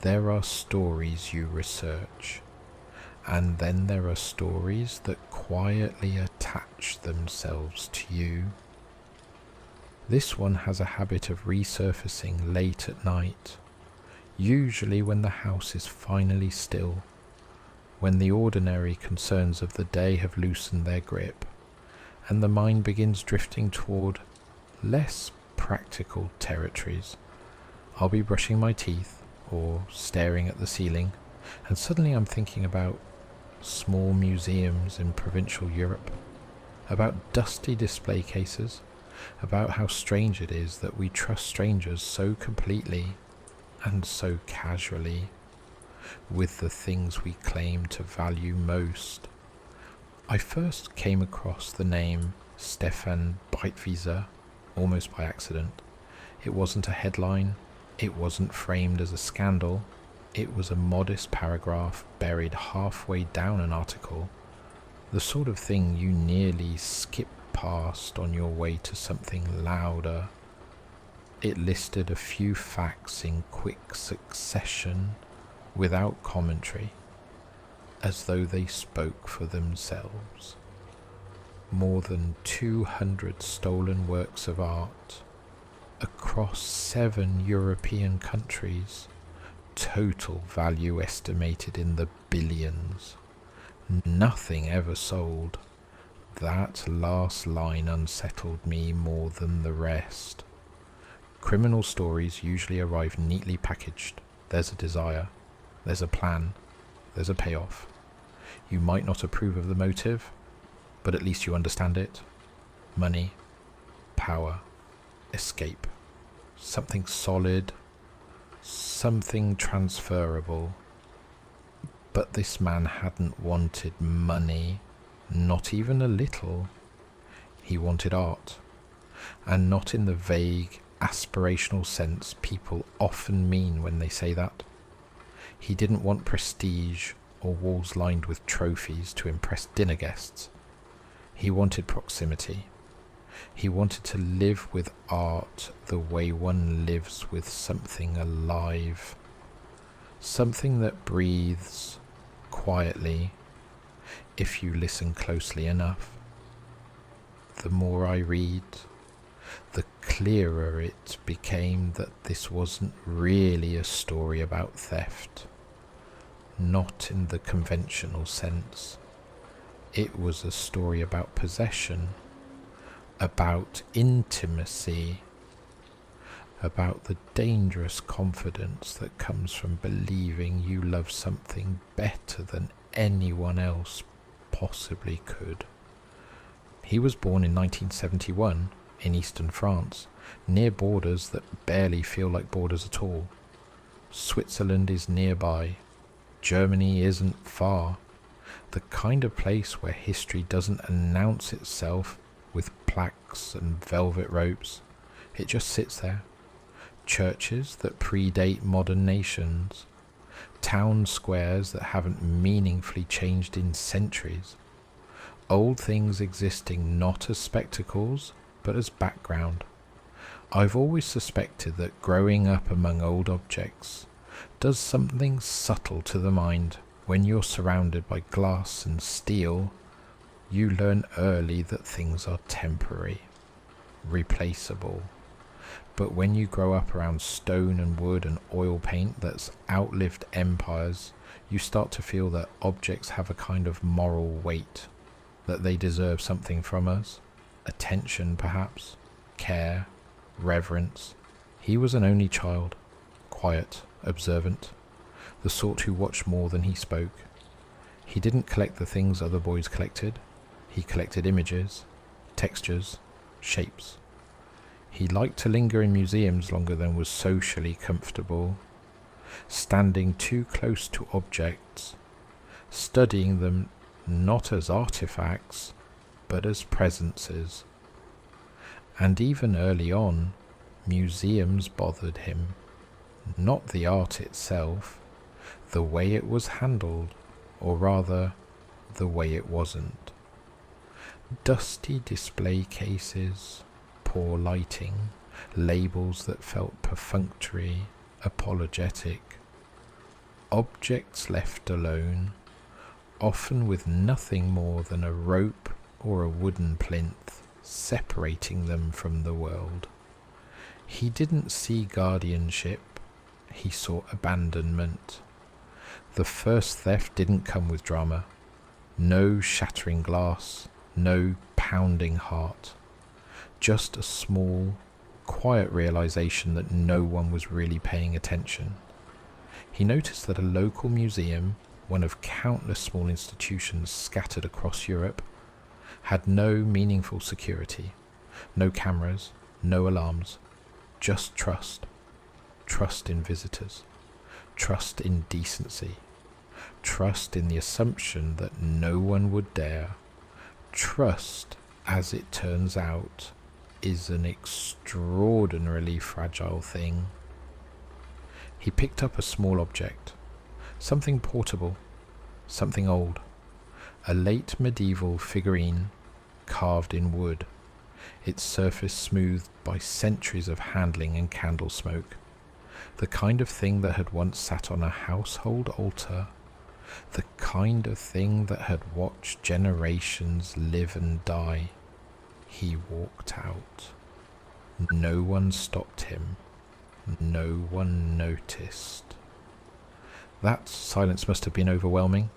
There are stories you research, and then there are stories that quietly attach themselves to you. This one has a habit of resurfacing late at night, usually when the house is finally still, when the ordinary concerns of the day have loosened their grip, and the mind begins drifting toward less practical territories. I'll be brushing my teeth or staring at the ceiling, and suddenly I'm thinking about small museums in provincial Europe, about dusty display cases, about how strange it is that we trust strangers so completely and so casually with the things we claim to value most. I first came across the name Stéphane Breitwieser almost by accident. It wasn't a headline, it wasn't framed as a scandal, it was a modest paragraph buried halfway down an article, the sort of thing you nearly skip past on your way to something louder. It listed a few facts in quick succession, without commentary, as though they spoke for themselves. More than 200 stolen works of art across 7 European countries, total value estimated in the billions. Nothing ever sold. That last line unsettled me more than the rest. Criminal stories usually arrive neatly packaged. There's a desire, there's a plan, there's a payoff. You might not approve of the motive, but at least you understand it. Money, power, escape. Something solid, something transferable. But this man hadn't wanted money, not even a little. He wanted art, and not in the vague, aspirational sense people often mean when they say that. He didn't want prestige or walls lined with trophies to impress dinner guests. He wanted proximity. He wanted to live with art the way one lives with something alive, something that breathes quietly if you listen closely enough. The more I read, the clearer it became that this wasn't really a story about theft, not in the conventional sense. It was a story about possession, about intimacy, about the dangerous confidence that comes from believing you love something better than anyone else possibly could. He was born in 1971 in eastern France, near borders that barely feel like borders at all. Switzerland is nearby. Germany isn't far. The kind of place where history doesn't announce itself with plaques and velvet ropes. It just sits there. Churches that predate modern nations. Town squares that haven't meaningfully changed in centuries. Old things existing not as spectacles, but as background. I've always suspected that growing up among old objects does something subtle to the mind. When you're surrounded by glass and steel, you learn early that things are temporary, replaceable. But when you grow up around stone and wood and oil paint that's outlived empires, you start to feel that objects have a kind of moral weight, that they deserve something from us. Attention, perhaps, care, reverence. He was an only child, quiet, observant, the sort who watched more than he spoke. He didn't collect the things other boys collected. He collected images, textures, shapes. He liked to linger in museums longer than was socially comfortable, standing too close to objects, studying them not as artifacts, but as presences. And even early on, museums bothered him. Not the art itself, the way it was handled, or rather, the way it wasn't. Dusty display cases, poor lighting, labels that felt perfunctory, apologetic. Objects left alone, often with nothing more than a rope or a wooden plinth separating them from the world. He didn't see guardianship, he saw abandonment. The first theft didn't come with drama. No shattering glass, no pounding heart. Just a small, quiet realization that no one was really paying attention. He noticed that a local museum, one of countless small institutions scattered across Europe, had no meaningful security, no cameras, no alarms, just trust. Trust in visitors, trust in decency, trust in the assumption that no one would dare. Trust, as it turns out, is an extraordinarily fragile thing. He picked up a small object, something portable, something old, a late medieval figurine carved in wood, its surface smoothed by centuries of handling and candle smoke, the kind of thing that had once sat on a household altar, the kind of thing that had watched generations live and die. He walked out. No one stopped him. No one noticed. That silence must have been overwhelming,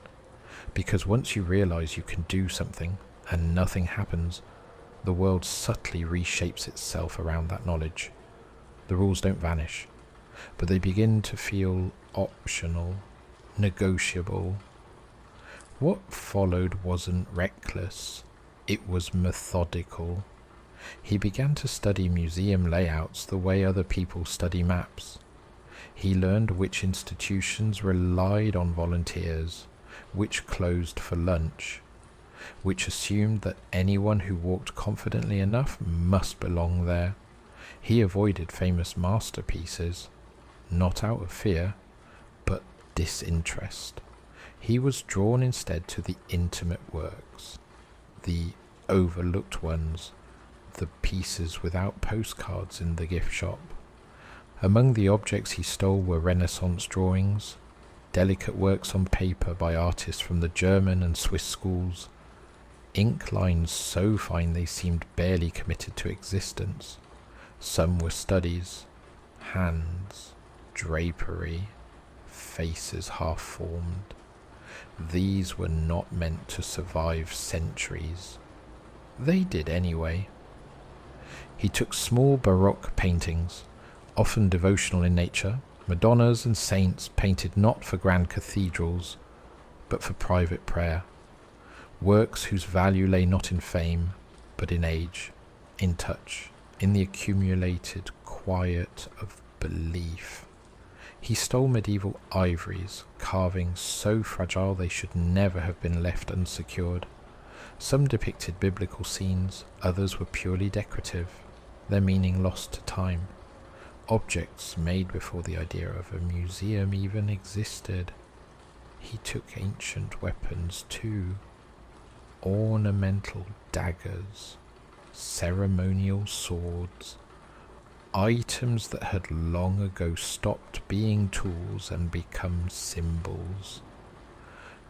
because once you realize you can do something and nothing happens, the world subtly reshapes itself around that knowledge. The rules don't vanish, but they begin to feel optional, negotiable. What followed wasn't reckless, it was methodical. He began to study museum layouts the way other people study maps. He learned which institutions relied on volunteers, which closed for lunch, which assumed that anyone who walked confidently enough must belong there. He avoided famous masterpieces, not out of fear, but disinterest. He was drawn instead to the intimate works, the overlooked ones, the pieces without postcards in the gift shop. Among the objects he stole were Renaissance drawings, delicate works on paper by artists from the German and Swiss schools, ink lines so fine they seemed barely committed to existence. Some were studies, hands, drapery, faces half-formed. These were not meant to survive centuries. They did anyway. He took small Baroque paintings, often devotional in nature, Madonnas and saints painted not for grand cathedrals, but for private prayer. Works whose value lay not in fame, but in age, in touch, in the accumulated quiet of belief. He stole medieval ivories, carvings so fragile they should never have been left unsecured. Some depicted biblical scenes, others were purely decorative, their meaning lost to time. Objects made before the idea of a museum even existed. He took ancient weapons too, ornamental daggers, ceremonial swords, items that had long ago stopped being tools and become symbols.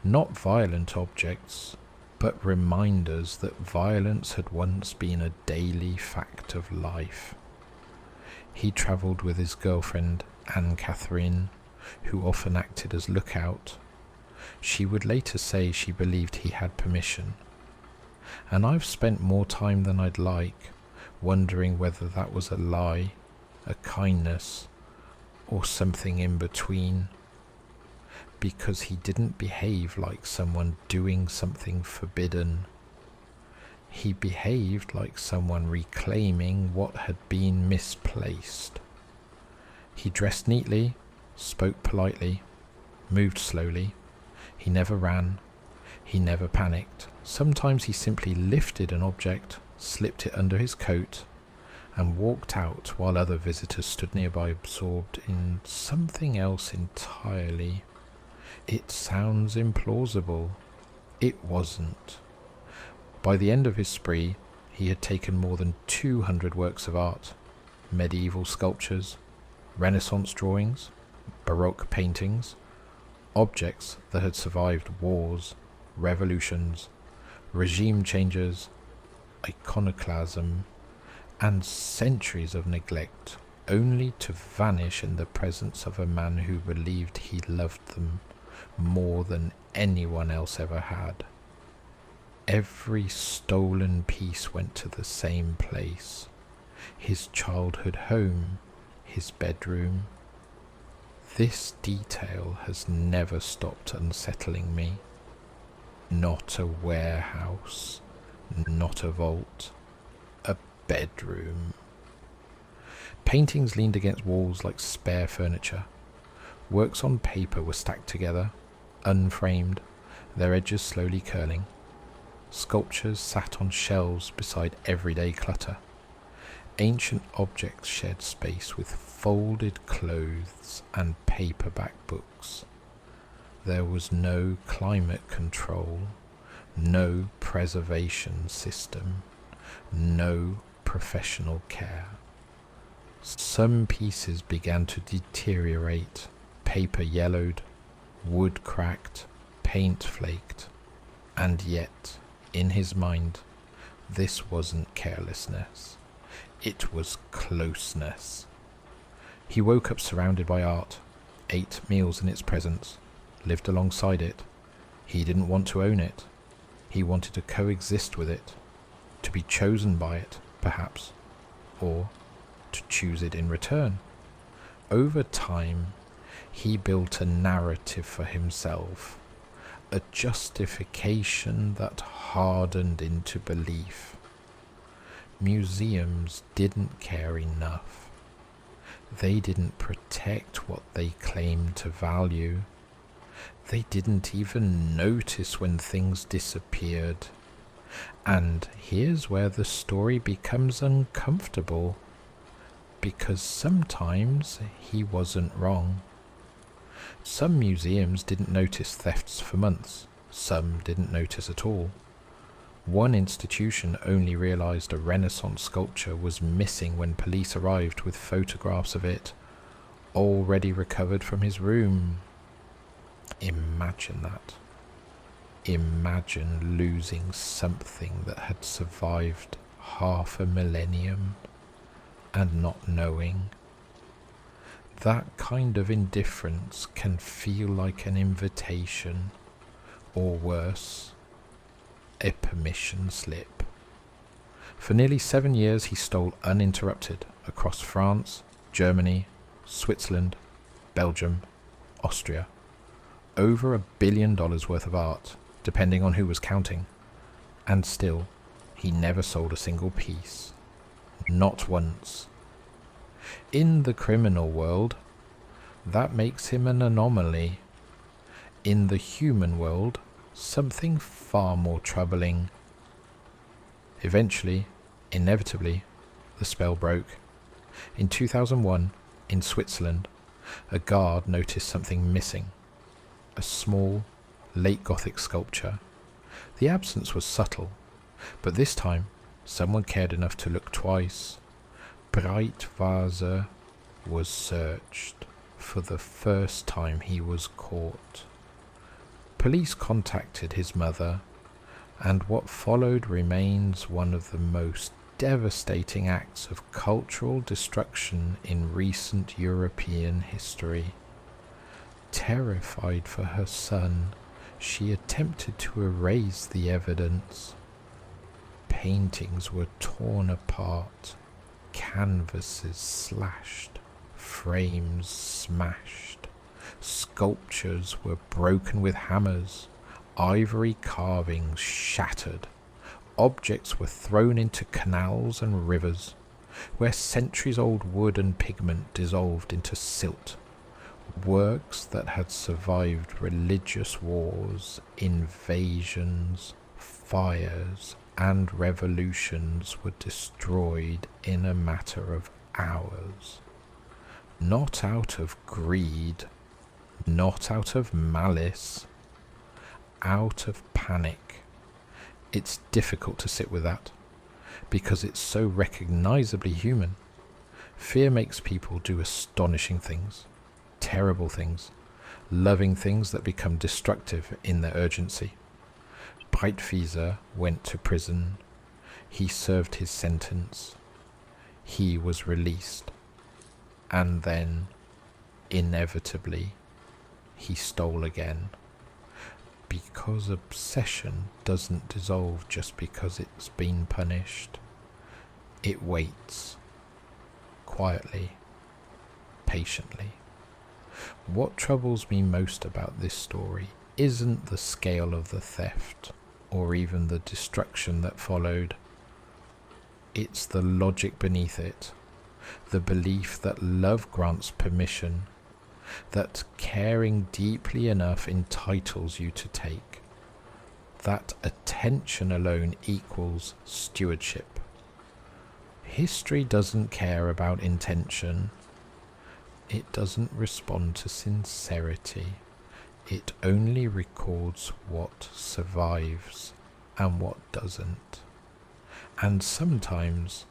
Not violent objects, but reminders that violence had once been a daily fact of life. He travelled with his girlfriend, Anne-Catherine, who often acted as lookout. She would later say she believed he had permission. And I've spent more time than I'd like, wondering whether that was a lie, a kindness, or something in between. Because he didn't behave like someone doing something forbidden. He behaved like someone reclaiming what had been misplaced. He dressed neatly, spoke politely, moved slowly. He never ran. He never panicked. Sometimes he simply lifted an object, slipped it under his coat, and walked out while other visitors stood nearby absorbed in something else entirely. It sounds implausible. It wasn't. By the end of his spree, he had taken more than 200 works of art, medieval sculptures, Renaissance drawings, Baroque paintings, Objects that had survived wars, revolutions, regime changes, iconoclasm, and centuries of neglect, only to vanish in the presence of a man who believed he loved them more than anyone else ever had. Every stolen piece went to the same place: his childhood home, his bedroom. This detail has never stopped unsettling me. Not a warehouse, not a vault, a bedroom. Paintings leaned against walls like spare furniture. Works on paper were stacked together, unframed, their edges slowly curling. Sculptures sat on shelves beside everyday clutter. Ancient objects shared space with folded clothes and paperback books. There was no climate control, no preservation system, no professional care. Some pieces began to deteriorate, paper yellowed, wood cracked, paint flaked, and yet, in his mind, this wasn't carelessness. It was closeness. He woke up surrounded by art, ate meals in its presence, lived alongside it. He didn't want to own it. He wanted to coexist with it, to be chosen by it, perhaps, or to choose it in return. Over time, he built a narrative for himself, a justification that hardened into belief. Museums didn't care enough. They didn't protect what they claimed to value. They didn't even notice when things disappeared. And here's where the story becomes uncomfortable, because sometimes he wasn't wrong. Some museums didn't notice thefts for months. Some didn't notice at all. One institution only realized a Renaissance sculpture was missing when police arrived with photographs of it, already recovered from his room. Imagine that. Imagine losing something that had survived half a millennium and not knowing. That kind of indifference can feel like an invitation, or worse, a permission slip. For nearly 7 years he stole uninterrupted across France, Germany, Switzerland, Belgium, Austria. Over $1 billion worth of art, depending on who was counting. And still, he never sold a single piece. Not once. In the criminal world, that makes him an anomaly. In the human world, something far more troubling. Eventually, inevitably, the spell broke. In 2001, in Switzerland, a guard noticed something missing. A small, late Gothic sculpture. The absence was subtle, but this time, someone cared enough to look twice. Breitwieser was searched. For the first time he was caught. Police contacted his mother, and what followed remains one of the most devastating acts of cultural destruction in recent European history. Terrified for her son, she attempted to erase the evidence. Paintings were torn apart, canvases slashed, frames smashed, sculptures were broken with hammers, ivory carvings shattered, objects were thrown into canals and rivers, where centuries-old wood and pigment dissolved into silt. Works that had survived religious wars, invasions, fires, and revolutions were destroyed in a matter of hours. Not out of greed, not out of malice, out of panic. It's difficult to sit with that, because it's so recognizably human. Fear makes people do astonishing things, terrible things, loving things that become destructive in their urgency. Breitwieser went to prison. He served his sentence. He was released. And then, inevitably, he stole again. Because obsession doesn't dissolve just because it's been punished. It waits, quietly, patiently. What troubles me most about this story isn't the scale of the theft, or even the destruction that followed. It's the logic beneath it, the belief that love grants permission, that caring deeply enough entitles you to take, that attention alone equals stewardship. History doesn't care about intention. It doesn't respond to sincerity. It only records what survives and what doesn't. And sometimes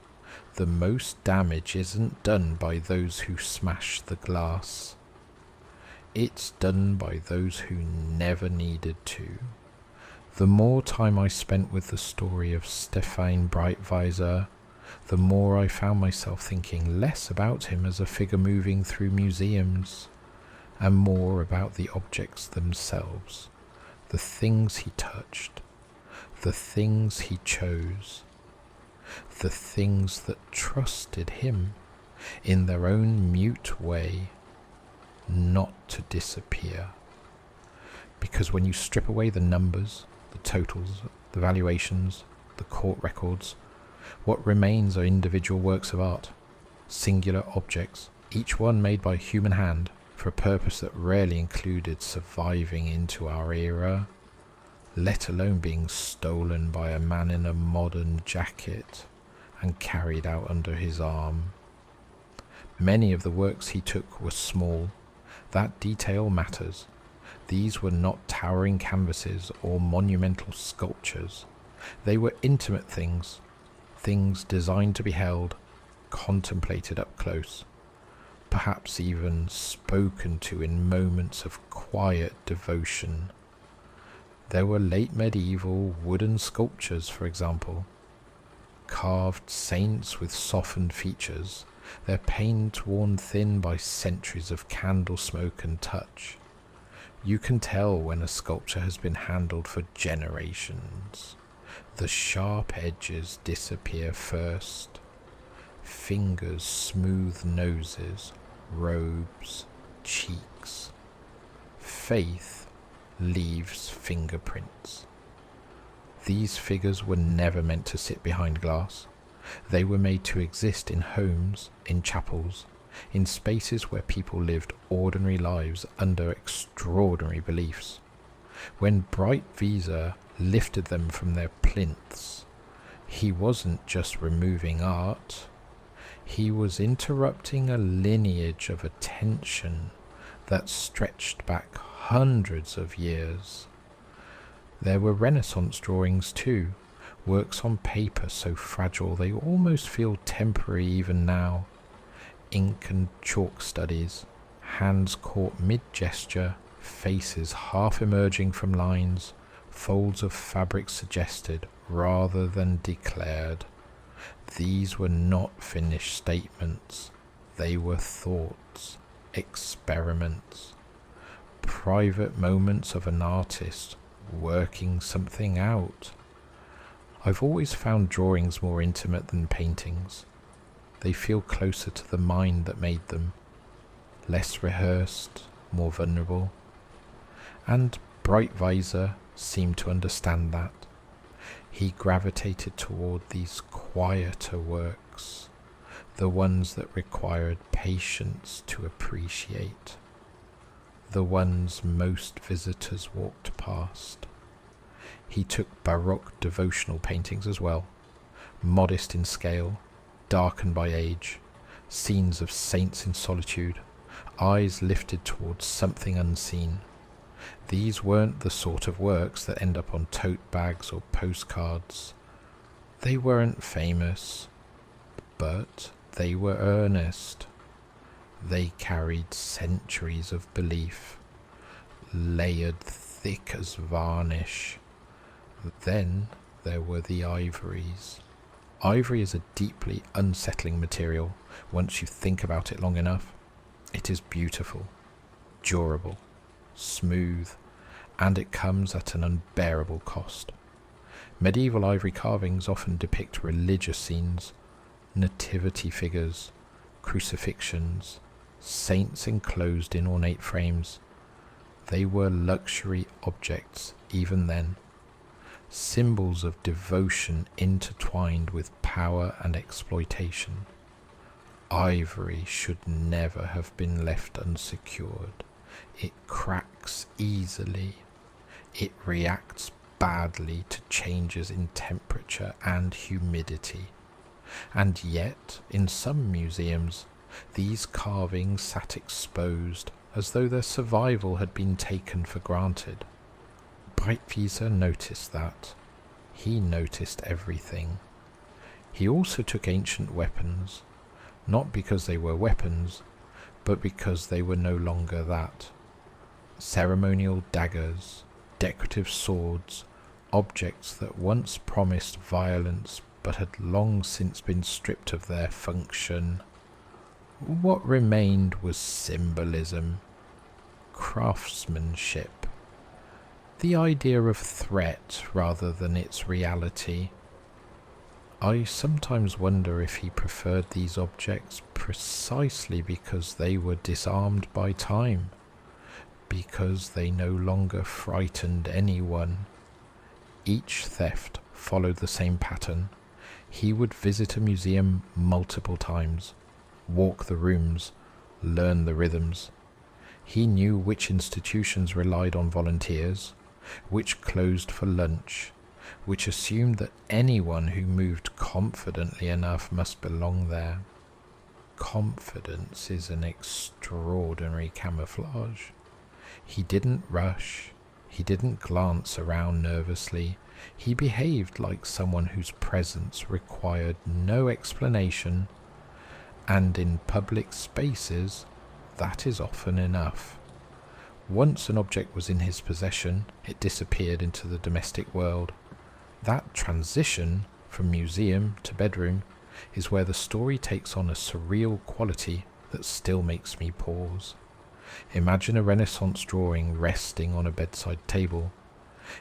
the most damage isn't done by those who smash the glass. It's done by those who never needed to. The more time I spent with the story of Stéphane Breitwieser, the more I found myself thinking less about him as a figure moving through museums, and more about the objects themselves, the things he touched, the things he chose, the things that trusted him in their own mute way not to disappear. Because when you strip away the numbers, the totals, the valuations, the court records, what remains are individual works of art, singular objects, each one made by human hand for a purpose that rarely included surviving into our era, let alone being stolen by a man in a modern jacket and carried out under his arm. Many of the works he took were small. That detail matters. These were not towering canvases or monumental sculptures. They were intimate things, things designed to be held, contemplated up close, perhaps even spoken to in moments of quiet devotion. There were late medieval wooden sculptures, for example, carved saints with softened features, their paint worn thin by centuries of candle smoke and touch. You can tell when a sculpture has been handled for generations. The sharp edges disappear first. Fingers smooth noses, robes, cheeks. Faith leaves fingerprints. These figures were never meant to sit behind glass. They were made to exist in homes, in chapels, in spaces where people lived ordinary lives under extraordinary beliefs. When Breitwieser lifted them from their plinths, he wasn't just removing art, he was interrupting a lineage of attention that stretched back hundreds of years. There were Renaissance drawings too, works on paper so fragile they almost feel temporary even now. Ink and chalk studies, hands caught mid-gesture, faces half emerging from lines, folds of fabric suggested rather than declared. These were not finished statements. They were thoughts, experiments, private moments of an artist working something out. I've always found drawings more intimate than paintings. They feel closer to the mind that made them, less rehearsed, more vulnerable. And Breitwieser seemed to understand that. He gravitated toward these quieter works, the ones that required patience to appreciate, the ones most visitors walked past. He took Baroque devotional paintings as well, modest in scale, darkened by age, scenes of saints in solitude, eyes lifted towards something unseen. These weren't the sort of works that end up on tote bags or postcards. They weren't famous, but they were earnest. They carried centuries of belief, layered thick as varnish. Then there were the ivories. Ivory is a deeply unsettling material once you think about it long enough. It is beautiful, durable, smooth, and it comes at an unbearable cost. Medieval ivory carvings often depict religious scenes, nativity figures, crucifixions, saints enclosed in ornate frames. They were luxury objects even then, symbols of devotion intertwined with power and exploitation. Ivory should never have been left unsecured. It cracks easily. It reacts badly to changes in temperature and humidity. And yet, in some museums, these carvings sat exposed as though their survival had been taken for granted. Breitwieser noticed that. He noticed everything. He also took ancient weapons, not because they were weapons, but because they were no longer that. Ceremonial daggers, decorative swords, objects that once promised violence but had long since been stripped of their function. What remained was symbolism, craftsmanship, the idea of threat rather than its reality. I sometimes wonder if he preferred these objects precisely because they were disarmed by time, because they no longer frightened anyone. Each theft followed the same pattern. He would visit a museum multiple times, walk the rooms, learn the rhythms. He knew which institutions relied on volunteers, which closed for lunch, which assumed that anyone who moved confidently enough must belong there. Confidence is an extraordinary camouflage. He didn't rush. He didn't glance around nervously. He behaved like someone whose presence required no explanation, and in public spaces, that is often enough. Once an object was in his possession, it disappeared into the domestic world. That transition from museum to bedroom is where the story takes on a surreal quality that still makes me pause. Imagine a Renaissance drawing resting on a bedside table.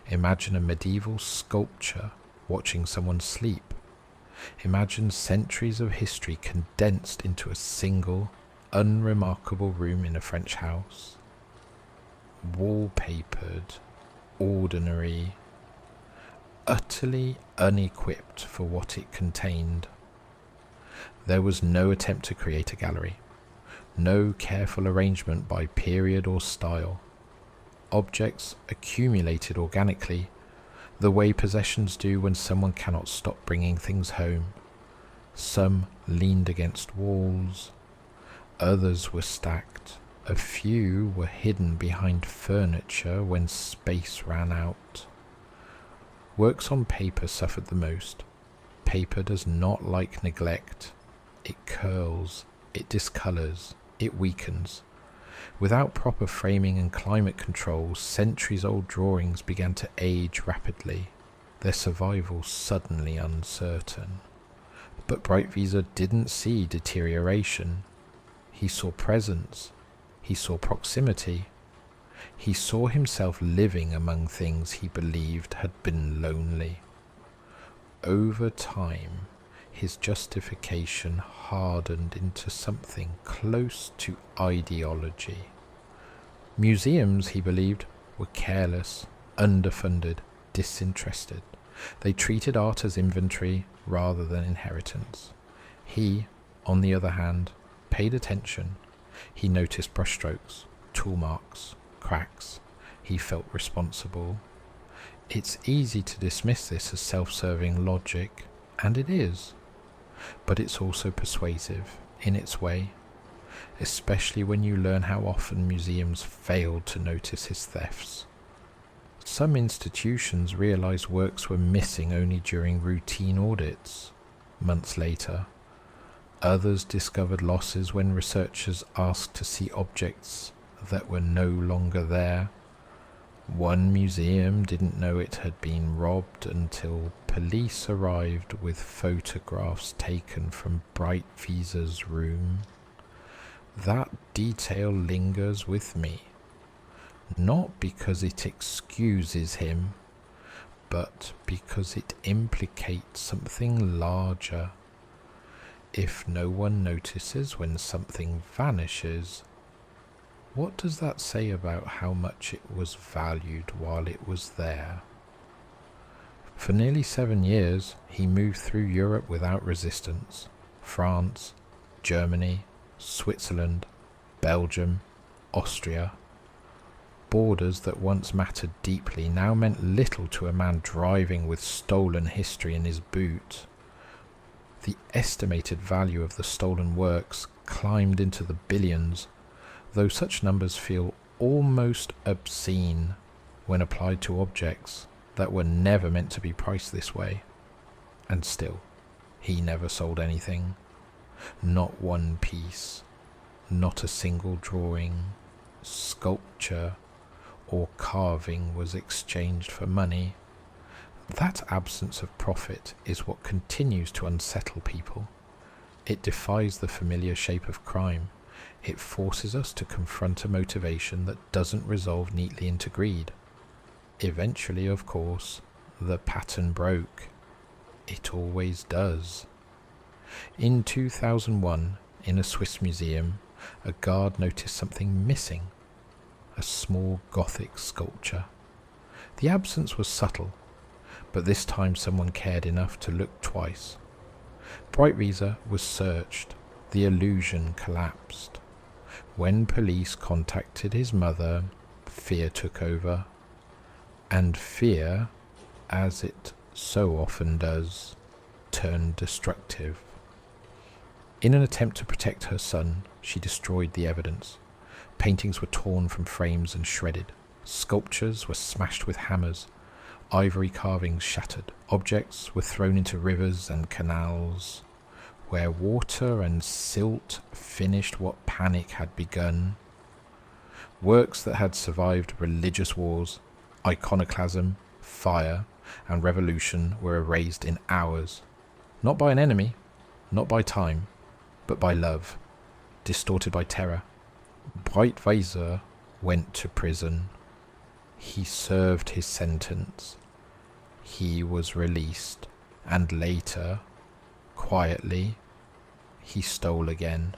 Imagine a medieval sculpture watching someone sleep. Imagine centuries of history condensed into a single, unremarkable room in a French house. Wallpapered, ordinary, utterly unequipped for what it contained. There was no attempt to create a gallery, no careful arrangement by period or style. Objects accumulated organically, the way possessions do when someone cannot stop bringing things home. Some leaned against walls, others were stacked. A few were hidden behind furniture when space ran out. Works on paper suffered the most. Paper does not like neglect. It curls, it discolours, it weakens. Without proper framing and climate control, centuries-old drawings began to age rapidly, their survival suddenly uncertain. But Breitwieser didn't see deterioration. He saw presence. He saw proximity. He saw himself living among things he believed had been lonely. Over time, his justification hardened into something close to ideology. Museums, he believed, were careless, underfunded, disinterested. They treated art as inventory rather than inheritance. He, on the other hand, paid attention. He noticed brushstrokes, tool marks, cracks. He felt responsible. It's easy to dismiss this as self-serving logic, and it is. But it's also persuasive, in its way, especially when you learn how often museums failed to notice his thefts. Some institutions realized works were missing only during routine audits, months later. Others discovered losses when researchers asked to see objects that were no longer there. One museum didn't know it had been robbed until police arrived with photographs taken from Breitwieser's room. That detail lingers with me, not because it excuses him, but because it implicates something larger. If no one notices when something vanishes, what does that say about how much it was valued while it was there? For nearly 7 years, he moved through Europe without resistance. France, Germany, Switzerland, Belgium, Austria. Borders that once mattered deeply now meant little to a man driving with stolen history in his boot. The estimated value of the stolen works climbed into the billions, though such numbers feel almost obscene when applied to objects that were never meant to be priced this way. And still, he never sold anything. Not one piece, not a single drawing, sculpture, or carving was exchanged for money. That absence of profit is what continues to unsettle people. It defies the familiar shape of crime. It forces us to confront a motivation that doesn't resolve neatly into greed. Eventually, of course, the pattern broke. It always does. In 2001, in a Swiss museum, a guard noticed something missing. A small Gothic sculpture. The absence was subtle, but this time someone cared enough to look twice. Breitwieser was searched. The illusion collapsed. When police contacted his mother, fear took over. And fear, as it so often does, turned destructive. In an attempt to protect her son, she destroyed the evidence. Paintings were torn from frames and shredded. Sculptures were smashed with hammers. Ivory carvings shattered. Objects were thrown into rivers and canals, where water and silt finished what panic had begun. Works that had survived religious wars, iconoclasm, fire, and revolution were erased in hours. Not by an enemy, not by time, but by love, distorted by terror. Breitwieser went to prison. He served his sentence. He was released, and later, quietly, he stole again.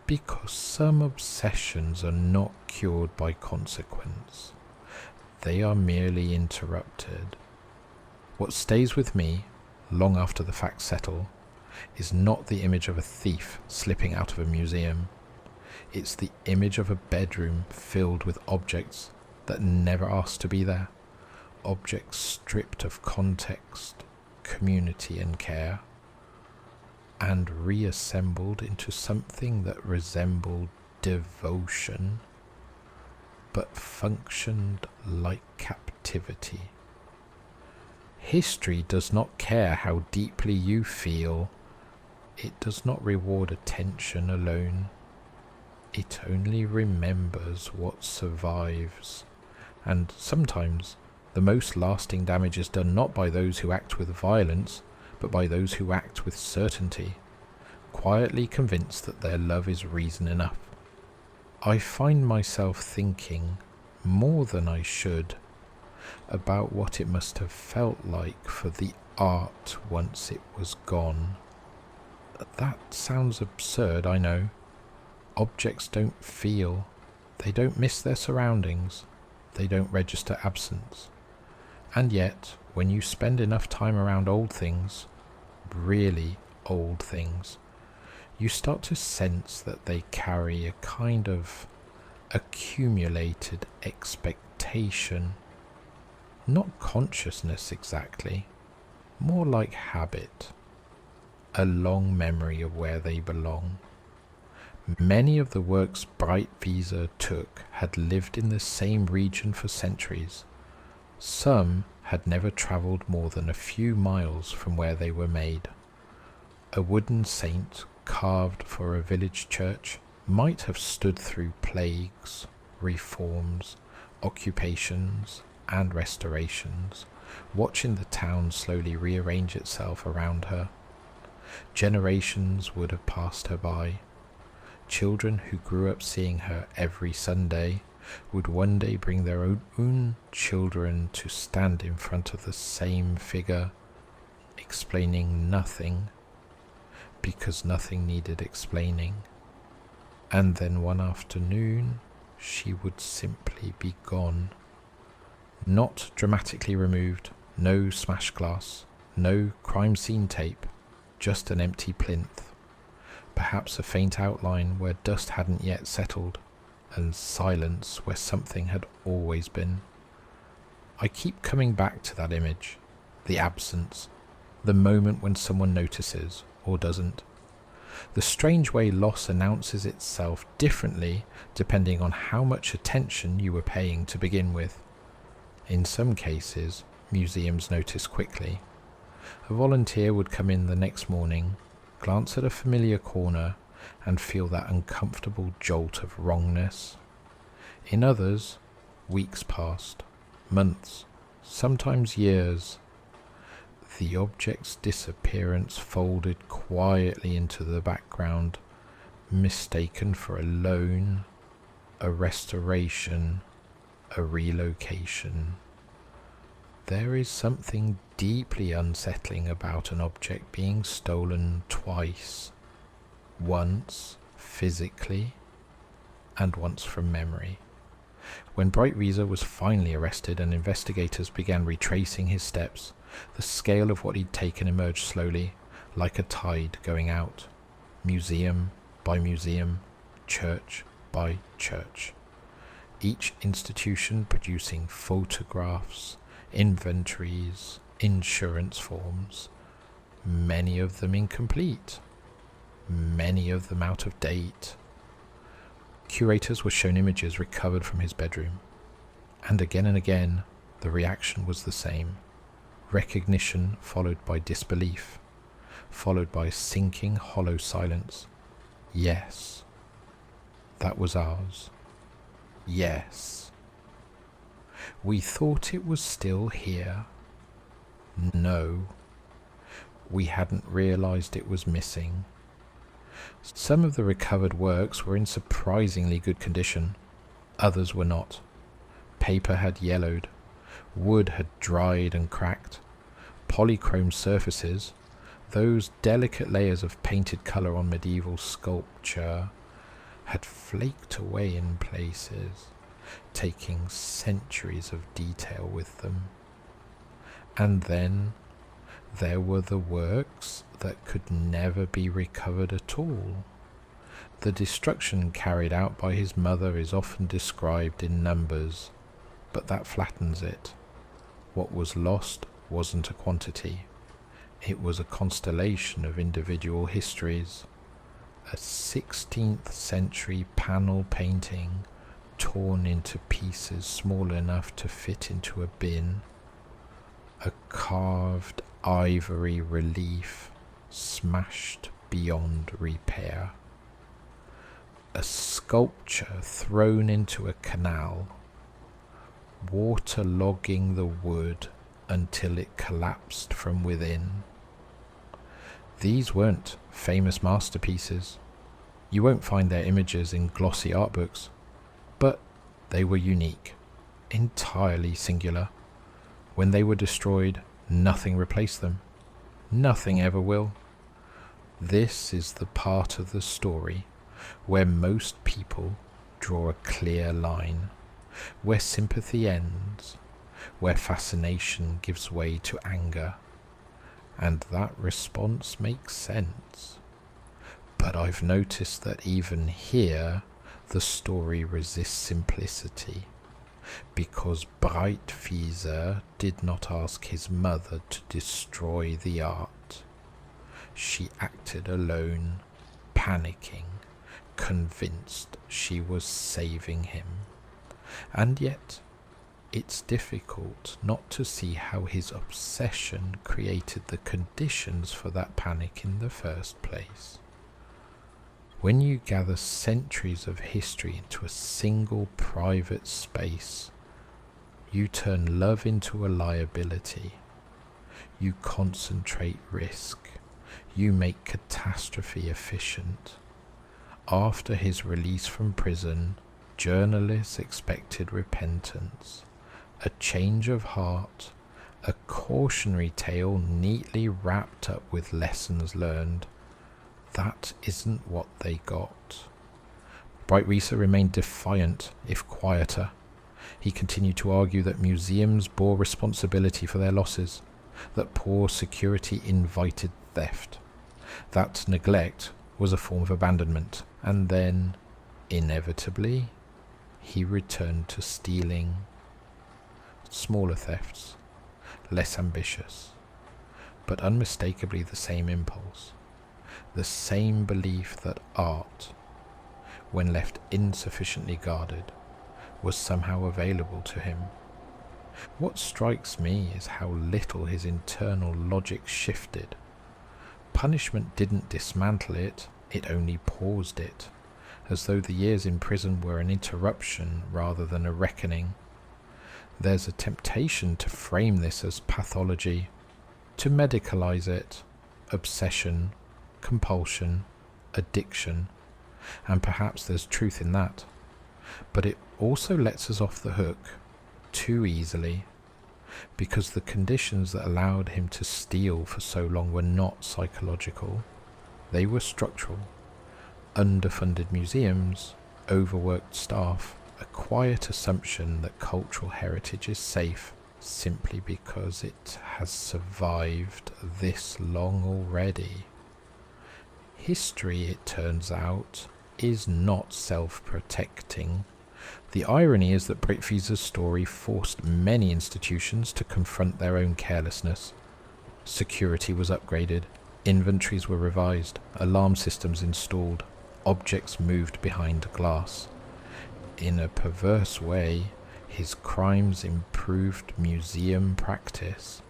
Because some obsessions are not cured by consequence. They are merely interrupted. What stays with me, long after the facts settle, is not the image of a thief slipping out of a museum. It's the image of a bedroom filled with objects that never asked to be there. Objects stripped of context, community and care, and reassembled into something that resembled devotion, but functioned like captivity. History does not care how deeply you feel. It does not reward attention alone. It only remembers what survives, and sometimes the most lasting damage is done not by those who act with violence, but by those who act with certainty, quietly convinced that their love is reason enough. I find myself thinking, more than I should, about what it must have felt like for the art once it was gone. That sounds absurd, I know. Objects don't feel. They don't miss their surroundings. They don't register absence. And yet, when you spend enough time around old things, really old things, you start to sense that they carry a kind of accumulated expectation. Not consciousness exactly, more like habit, a long memory of where they belong. Many of the works Breitwieser took had lived in the same region for centuries. Some had never travelled more than a few miles from where they were made. A wooden saint carved for a village church might have stood through plagues, reforms, occupations and restorations, watching the town slowly rearrange itself around her. Generations would have passed her by. Children who grew up seeing her every Sunday would one day bring their own children to stand in front of the same figure, explaining nothing, because nothing needed explaining. And then one afternoon, she would simply be gone. Not dramatically removed, no smashed glass, no crime scene tape, just an empty plinth. Perhaps a faint outline where dust hadn't yet settled, and silence where something had always been. I keep coming back to that image, the absence, the moment when someone notices or doesn't. The strange way loss announces itself differently depending on how much attention you were paying to begin with. In some cases, museums notice quickly. A volunteer would come in the next morning, glance at a familiar corner, and feel that uncomfortable jolt of wrongness. In others, weeks passed, months, sometimes years. The object's disappearance folded quietly into the background, mistaken for a loan, a restoration, a relocation. There is something deeply unsettling about an object being stolen twice, once physically and once from memory. When Breitwieser was finally arrested and investigators began retracing his steps, the scale of what he'd taken emerged slowly, like a tide going out, museum by museum, church by church. Each institution producing photographs, inventories, insurance forms, many of them incomplete, many of them out of date. Curators were shown images recovered from his bedroom, and again the reaction was the same. Recognition followed by disbelief, followed by sinking hollow silence. Yes, that was ours. Yes. We thought it was still here. No, we hadn't realized it was missing. Some of the recovered works were in surprisingly good condition, others were not. Paper had yellowed, wood had dried and cracked. Polychrome surfaces, those delicate layers of painted colour on medieval sculpture, had flaked away in places, taking centuries of detail with them. And then there were the works that could never be recovered at all. The destruction carried out by his mother is often described in numbers, but that flattens it. What was lost wasn't a quantity. It was a constellation of individual histories. A 16th century panel painting torn into pieces small enough to fit into a bin. A carved ivory relief smashed beyond repair. A sculpture thrown into a canal, waterlogging the wood until it collapsed from within. These weren't famous masterpieces. You won't find their images in glossy art books, but they were unique, entirely singular. When they were destroyed, nothing replaced them. Nothing ever will. This is the part of the story where most people draw a clear line, where sympathy ends, where fascination gives way to anger. And that response makes sense. But I've noticed that even here, the story resists simplicity, because Breitwieser did not ask his mother to destroy the art. She acted alone, panicking, convinced she was saving him. And yet, it's difficult not to see how his obsession created the conditions for that panic in the first place. When you gather centuries of history into a single private space, You turn love into a liability. You concentrate risk. You make catastrophe efficient. After his release from prison, journalists expected repentance, a change of heart, a cautionary tale neatly wrapped up with lessons learned. That isn't what they got. Breitwieser remained defiant, if quieter. He continued to argue that museums bore responsibility for their losses, that poor security invited theft, that neglect was a form of abandonment, and then, inevitably, he returned to stealing. Smaller thefts, less ambitious, but unmistakably the same impulse, the same belief that art, when left insufficiently guarded, was somehow available to him. What strikes me is how little his internal logic shifted. Punishment didn't dismantle it, it only paused it, as though the years in prison were an interruption rather than a reckoning. There's a temptation to frame this as pathology, to medicalize it, obsession, compulsion, addiction, and perhaps there's truth in that. But it also lets us off the hook too easily, because the conditions that allowed him to steal for so long were not psychological, they were structural. Underfunded museums, overworked staff, a quiet assumption that cultural heritage is safe simply because it has survived this long already. History, it turns out, is not self-protecting. The irony is that Breitwieser's story forced many institutions to confront their own carelessness. Security was upgraded, inventories were revised, alarm systems installed, objects moved behind glass. In a perverse way, his crimes improved museum practice.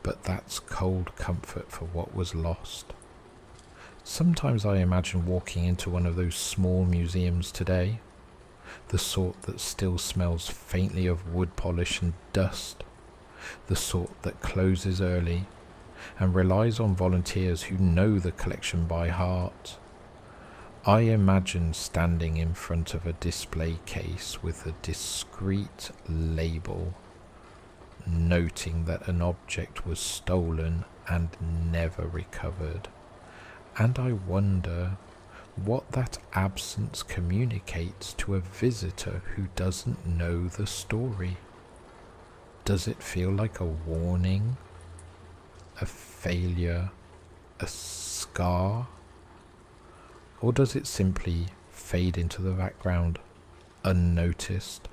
But that's cold comfort for what was lost. Sometimes I imagine walking into one of those small museums today, the sort that still smells faintly of wood polish and dust, the sort that closes early and relies on volunteers who know the collection by heart. I imagine standing in front of a display case with a discreet label, noting that an object was stolen and never recovered. And I wonder what that absence communicates to a visitor who doesn't know the story. Does it feel like a warning, a failure, a scar? Or does it simply fade into the background, unnoticed,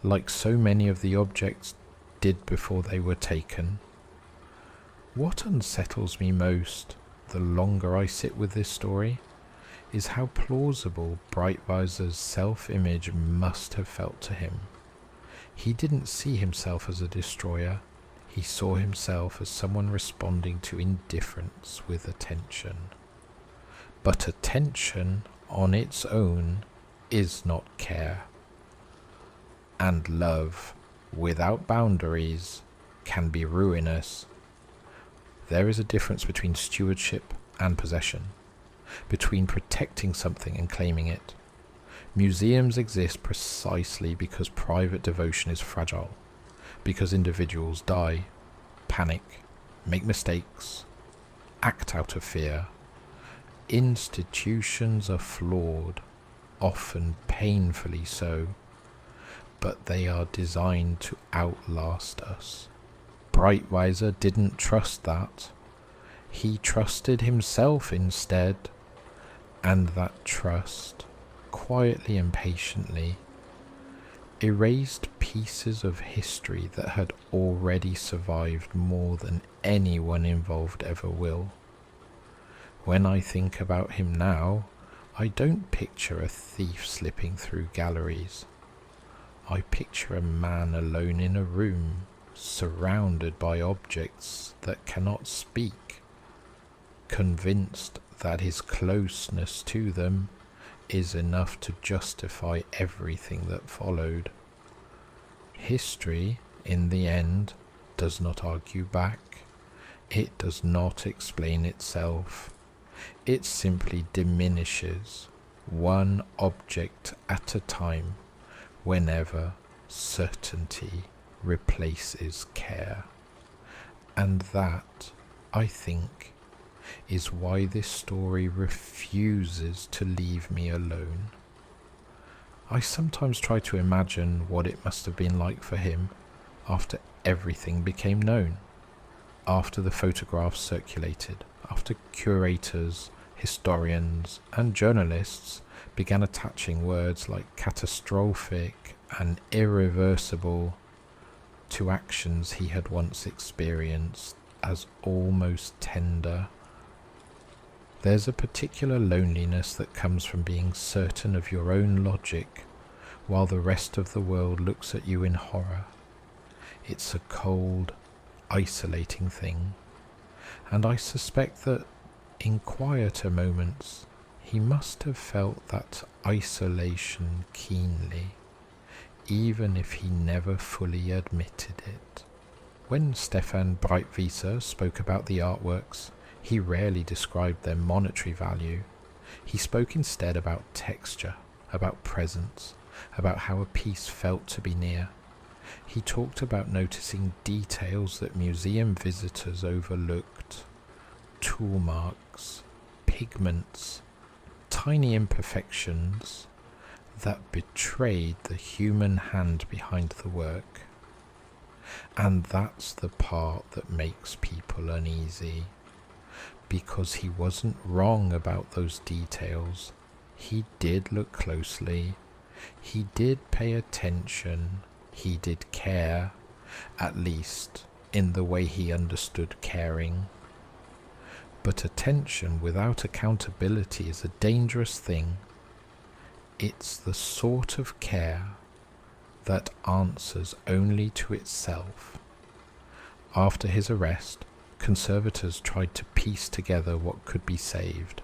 like so many of the objects did before they were taken? What unsettles me most, the longer I sit with this story, is how plausible Breitwieser's self-image must have felt to him. He didn't see himself as a destroyer, he saw himself as someone responding to indifference with attention. But attention on its own is not care. And love, without boundaries, can be ruinous. There is a difference between stewardship and possession, between protecting something and claiming it. Museums exist precisely because private devotion is fragile, because individuals die, panic, make mistakes, act out of fear. Institutions are flawed, often painfully so, but they are designed to outlast us. Breitwieser didn't trust that. He trusted himself instead, and that trust, quietly and patiently, erased pieces of history that had already survived more than anyone involved ever will. When I think about him now, I don't picture a thief slipping through galleries. I picture a man alone in a room, surrounded by objects that cannot speak, convinced that his closeness to them is enough to justify everything that followed. History, in the end, does not argue back. It does not explain itself. It simply diminishes, one object at a time, whenever certainty replaces care. And that, I think, is why this story refuses to leave me alone. I sometimes try to imagine what it must have been like for him after everything became known, after the photographs circulated, after curators, historians, and journalists began attaching words like catastrophic and irreversible to actions he had once experienced as almost tender. There's a particular loneliness that comes from being certain of your own logic while the rest of the world looks at you in horror. It's a cold, isolating thing, and I suspect that in quieter moments he must have felt that isolation keenly, even if he never fully admitted it. When Stéphane Breitwieser spoke about the artworks, he rarely described their monetary value. He spoke instead about texture, about presence, about how a piece felt to be near. He talked about noticing details that museum visitors overlooked: tool marks, pigments, tiny imperfections that betrayed the human hand behind the work. And that's the part that makes people uneasy, because he wasn't wrong about those details. He did look closely, he did pay attention, he did care, at least in the way he understood caring. But attention without accountability is a dangerous thing. It's the sort of care that answers only to itself. After his arrest, conservators tried to piece together what could be saved.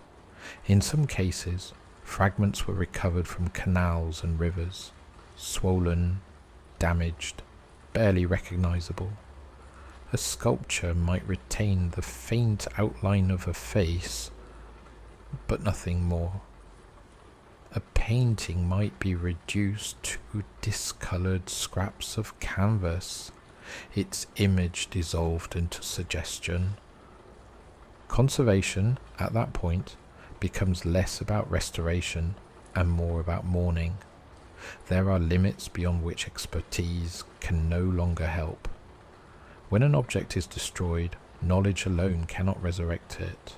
In some cases, fragments were recovered from canals and rivers, swollen, damaged, barely recognizable. A sculpture might retain the faint outline of a face, but nothing more. A painting might be reduced to discolored scraps of canvas, its image dissolved into suggestion. Conservation, at that point, becomes less about restoration and more about mourning. There are limits beyond which expertise can no longer help. When an object is destroyed, knowledge alone cannot resurrect it.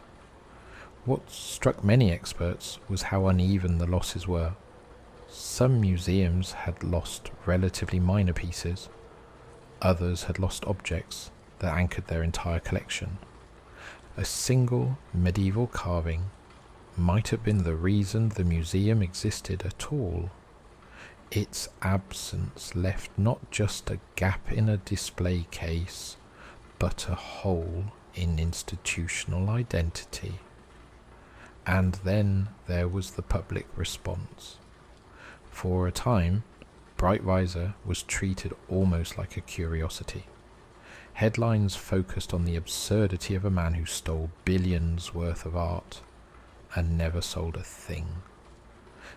What struck many experts was how uneven the losses were. Some museums had lost relatively minor pieces. Others had lost objects that anchored their entire collection. A single medieval carving might have been the reason the museum existed at all. Its absence left not just a gap in a display case, but a hole in institutional identity. And then there was the public response. For a time, Breitwieser was treated almost like a curiosity. Headlines focused on the absurdity of a man who stole billions worth of art and never sold a thing.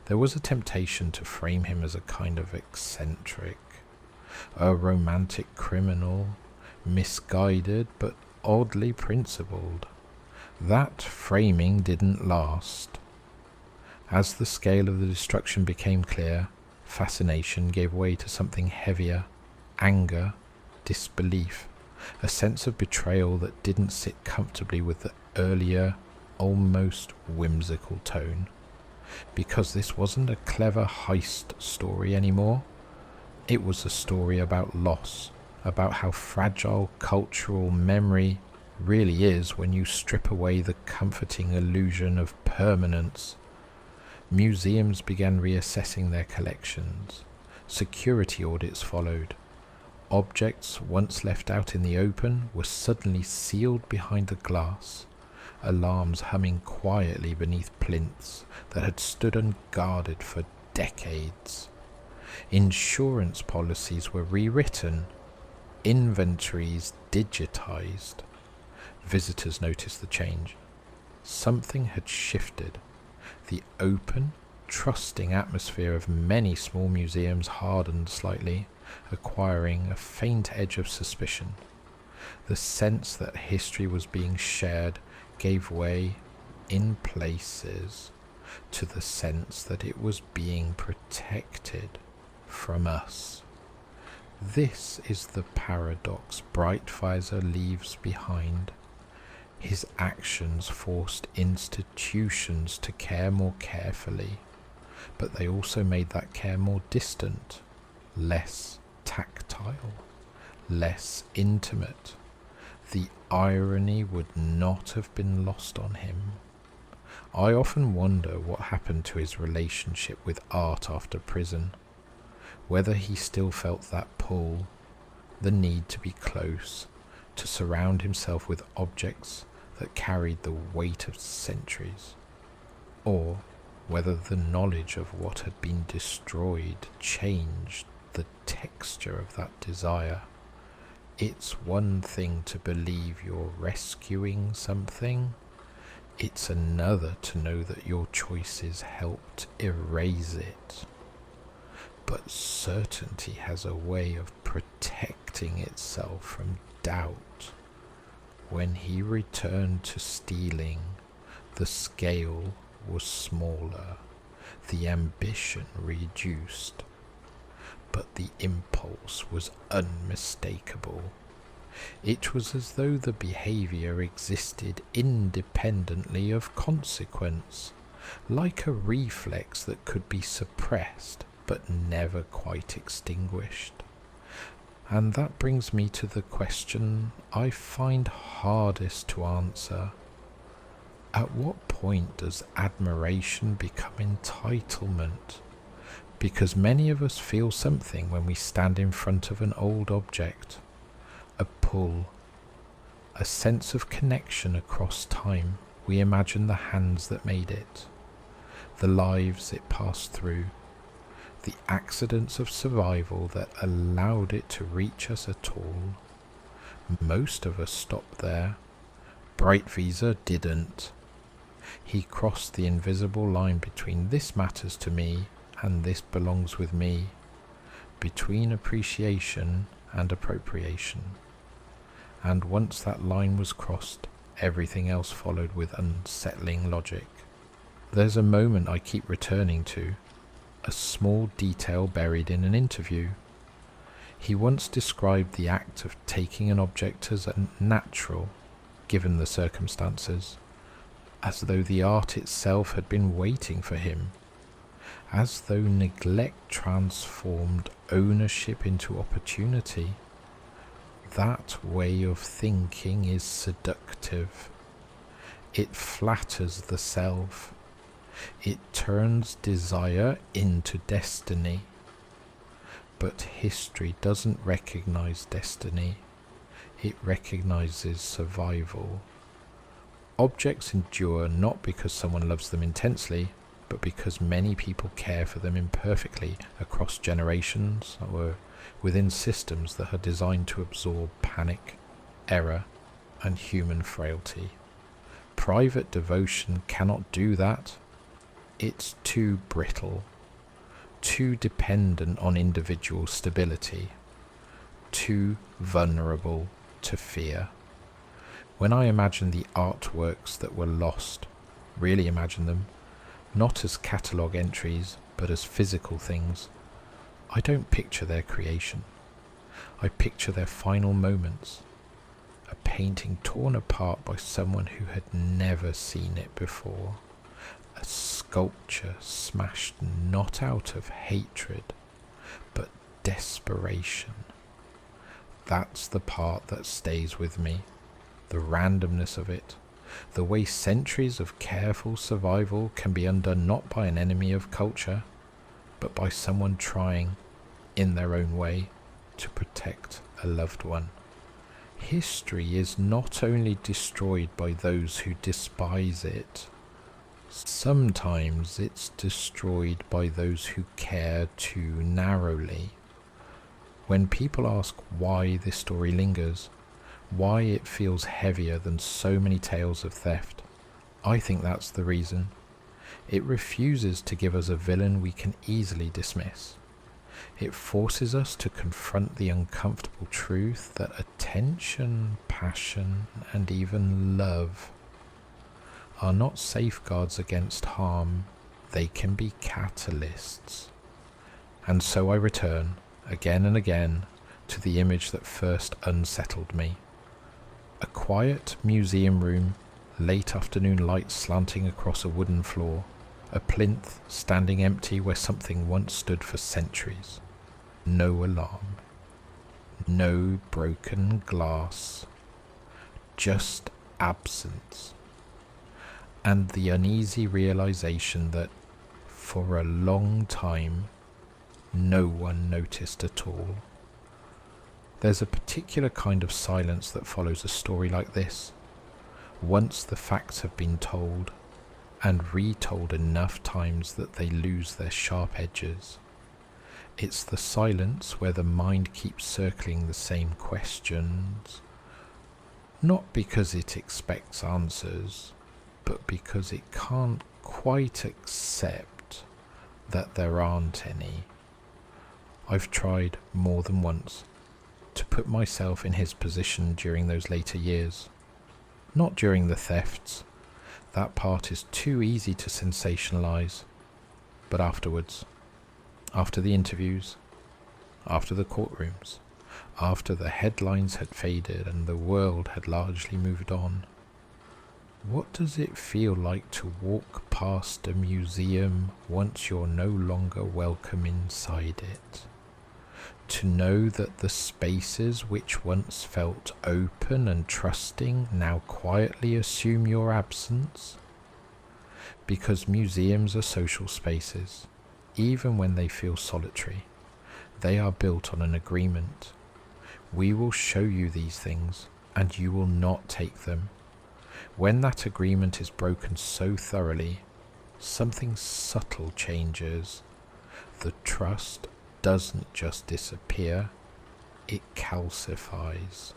There was a temptation to frame him as a kind of eccentric, a romantic criminal, misguided but oddly principled. That framing didn't last. As the scale of the destruction became clear, fascination gave way to something heavier: anger, disbelief, a sense of betrayal that didn't sit comfortably with the earlier, almost whimsical tone. Because this wasn't a clever heist story anymore. It was a story about loss, about how fragile cultural memory really is when you strip away the comforting illusion of permanence. Museums began reassessing their collections. Security audits followed. Objects once left out in the open were suddenly sealed behind a glass, alarms humming quietly beneath plinths that had stood unguarded for decades. Insurance policies were rewritten, inventories digitized. Visitors noticed the change. Something had shifted. The open, trusting atmosphere of many small museums hardened slightly, acquiring a faint edge of suspicion. The sense that history was being shared gave way, in places, to the sense that it was being protected from us. This is the paradox Breitwieser leaves behind. His actions forced institutions to care more carefully, but they also made that care more distant, less tactile, less intimate. The irony would not have been lost on him. I often wonder what happened to his relationship with art after prison, whether he still felt that pull, the need to be close, to surround himself with objects that carried the weight of centuries, or whether the knowledge of what had been destroyed changed the texture of that desire. It's one thing to believe you're rescuing something, it's another to know that your choices helped erase it. But certainty has a way of protecting itself from doubt. When he returned to stealing, the scale was smaller, the ambition reduced, but the impulse was unmistakable. It was as though the behavior existed independently of consequence, like a reflex that could be suppressed but never quite extinguished. And that brings me to the question I find hardest to answer. At what point does admiration become entitlement? Because many of us feel something when we stand in front of an old object, a pull, a sense of connection across time. We imagine the hands that made it, the lives it passed through, the accidents of survival that allowed it to reach us at all. Most of us stopped there. Breitwieser didn't. He crossed the invisible line between this matters to me and this belongs with me, between appreciation and appropriation. And once that line was crossed, everything else followed with unsettling logic. There's a moment I keep returning to, a small detail buried in an interview. He once described the act of taking an object as natural, given the circumstances, as though the art itself had been waiting for him, as though neglect transformed ownership into opportunity. That way of thinking is seductive. It flatters the self. It turns desire into destiny. But history doesn't recognize destiny. It recognizes survival. Objects endure not because someone loves them intensely, but because many people care for them imperfectly across generations or within systems that are designed to absorb panic, error, and human frailty. Private devotion cannot do that. It's too brittle, too dependent on individual stability, too vulnerable to fear. When I imagine the artworks that were lost, really imagine them, not as catalogue entries, but as physical things, I don't picture their creation. I picture their final moments, a painting torn apart by someone who had never seen it before, a sculpture smashed not out of hatred, but desperation. That's the part that stays with me, the randomness of it, the way centuries of careful survival can be undone not by an enemy of culture, but by someone trying, in their own way, to protect a loved one. History is not only destroyed by those who despise it, Sometimes it's destroyed by those who care too narrowly. When people ask why this story lingers, why it feels heavier than so many tales of theft, I think that's the reason. It refuses to give us a villain we can easily dismiss. It forces us to confront the uncomfortable truth that attention, passion, and even love are not safeguards against harm. They can be catalysts. And so I return, again and again, to the image that first unsettled me. A quiet museum room, late afternoon light slanting across a wooden floor, a plinth standing empty where something once stood for centuries. No alarm. No broken glass. Just absence. And the uneasy realization that, for a long time, no one noticed at all. There's a particular kind of silence that follows a story like this. Once the facts have been told, and retold enough times that they lose their sharp edges. It's the silence where the mind keeps circling the same questions, not because it expects answers, but because it can't quite accept that there aren't any. I've tried more than once to put myself in his position during those later years. Not during the thefts. That part is too easy to sensationalize. But afterwards. After the interviews. After the courtrooms. After the headlines had faded and the world had largely moved on. What does it feel like to walk past a museum once you're no longer welcome inside it? To know that the spaces which once felt open and trusting now quietly assume your absence? Because museums are social spaces, even when they feel solitary. They are built on an agreement. We will show you these things, and you will not take them. When that agreement is broken so thoroughly, something subtle changes. The trust doesn't just disappear, it calcifies.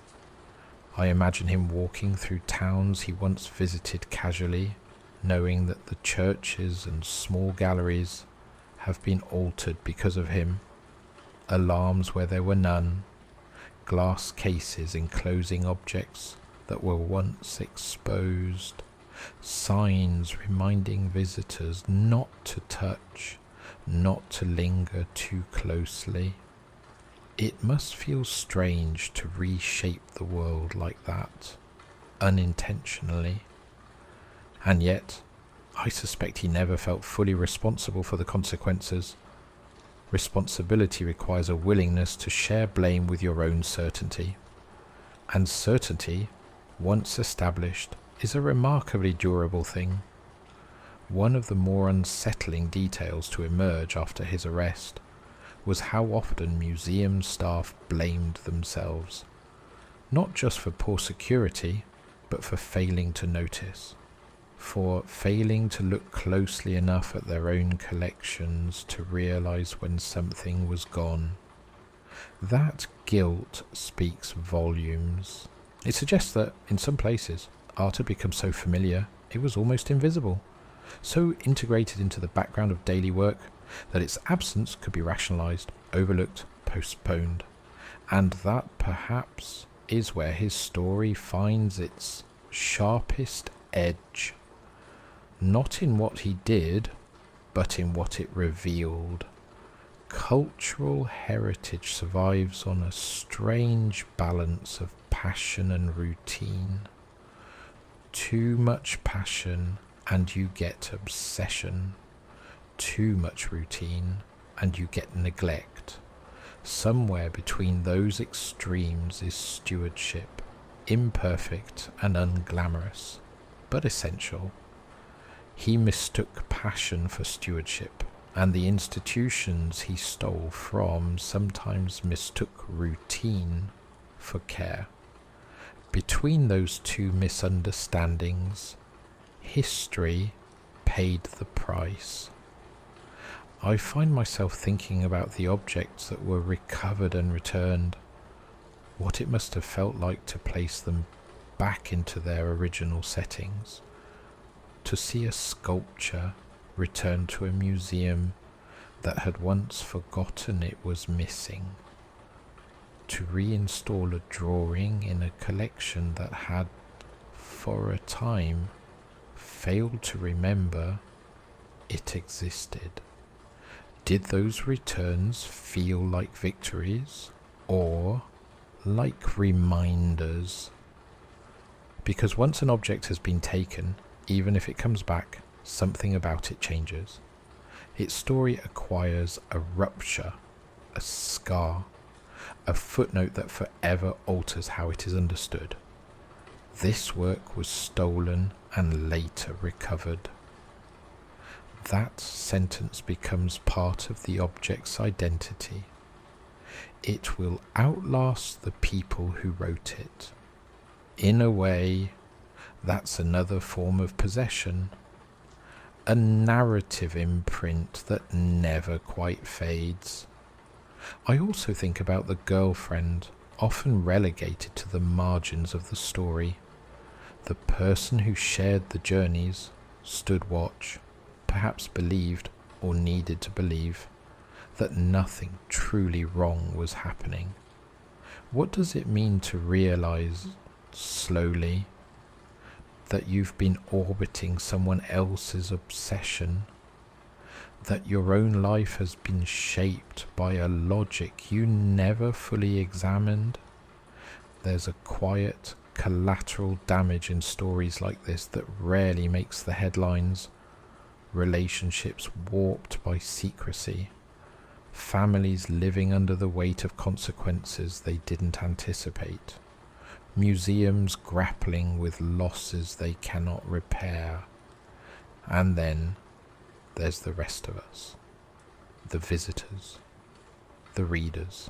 I imagine him walking through towns he once visited casually, knowing that the churches and small galleries have been altered because of him, alarms where there were none, glass cases enclosing objects that were once exposed, signs reminding visitors not to touch, not to linger too closely. It must feel strange to reshape the world like that, unintentionally. And yet, I suspect he never felt fully responsible for the consequences. Responsibility requires a willingness to share blame with your own certainty. And certainty, once established, is a remarkably durable thing. One of the more unsettling details to emerge after his arrest was how often museum staff blamed themselves, not just for poor security, but for failing to notice, for failing to look closely enough at their own collections to realize when something was gone. That guilt speaks volumes. It suggests that, in some places, art had become so familiar it was almost invisible, so integrated into the background of daily work that its absence could be rationalized, overlooked, postponed, and that perhaps is where his story finds its sharpest edge, not in what he did, but in what it revealed. Cultural heritage survives on a strange balance of passion and routine. Too much passion and you get obsession. Too much routine and you get neglect. Somewhere between those extremes is stewardship, imperfect and unglamorous, but essential. He mistook passion for stewardship, and the institutions he stole from sometimes mistook routine for care. Between those two misunderstandings, history paid the price. I find myself thinking about the objects that were recovered and returned, what it must have felt like to place them back into their original settings, to see a sculpture returned to a museum that had once forgotten it was missing, to reinstall a drawing in a collection that had, for a time, failed to remember it existed. Did those returns feel like victories or like reminders? Because once an object has been taken, even if it comes back, something about it changes. Its story acquires a rupture, a scar, a footnote that forever alters how it is understood. This work was stolen and later recovered. That sentence becomes part of the object's identity. It will outlast the people who wrote it. In a way, that's another form of possession, a narrative imprint that never quite fades. I also think about the girlfriend, often relegated to the margins of the story, the person who shared the journeys, stood watch, perhaps believed or needed to believe that nothing truly wrong was happening. What does it mean to realize slowly that you've been orbiting someone else's obsession, that your own life has been shaped by a logic you never fully examined? There's a quiet, collateral damage in stories like this that rarely makes the headlines. Relationships warped by secrecy, families living under the weight of consequences they didn't anticipate, museums grappling with losses they cannot repair. And then there's the rest of us, the visitors, the readers,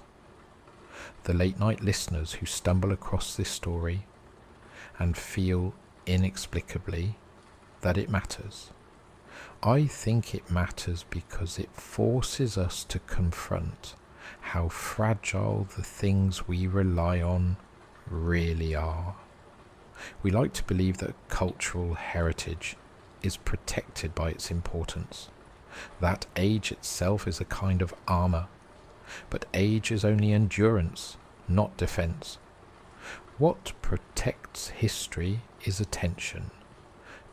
the late-night listeners who stumble across this story and feel inexplicably that it matters. I think it matters because it forces us to confront how fragile the things we rely on really are. We like to believe that cultural heritage is protected by its importance, that age itself is a kind of armor, but age is only endurance, not defense. What protects history is attention,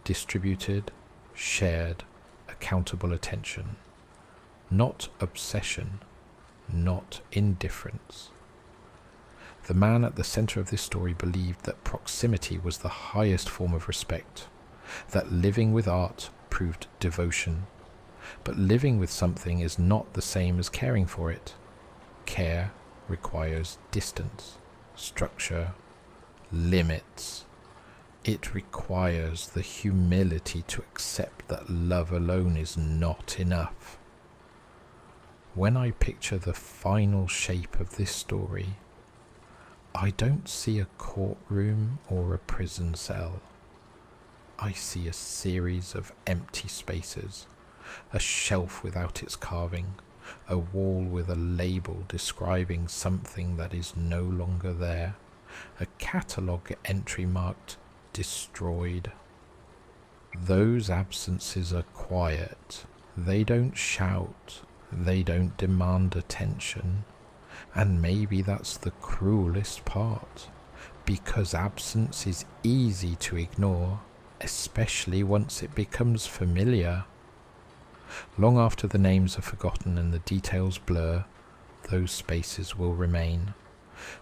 distributed, shared, accountable attention, not obsession, not indifference. The man at the center of this story believed that proximity was the highest form of respect, that living with art proved devotion. But living with something is not the same as caring for it. Care requires distance, structure, limits. It requires the humility to accept that love alone is not enough. When I picture the final shape of this story, I don't see a courtroom or a prison cell. I see a series of empty spaces, a shelf without its carving, a wall with a label describing something that is no longer there, a catalogue entry marked destroyed. Those absences are quiet. They don't shout. They don't demand attention. And maybe that's the cruelest part, because absence is easy to ignore, especially once it becomes familiar. Long after the names are forgotten and the details blur, those spaces will remain.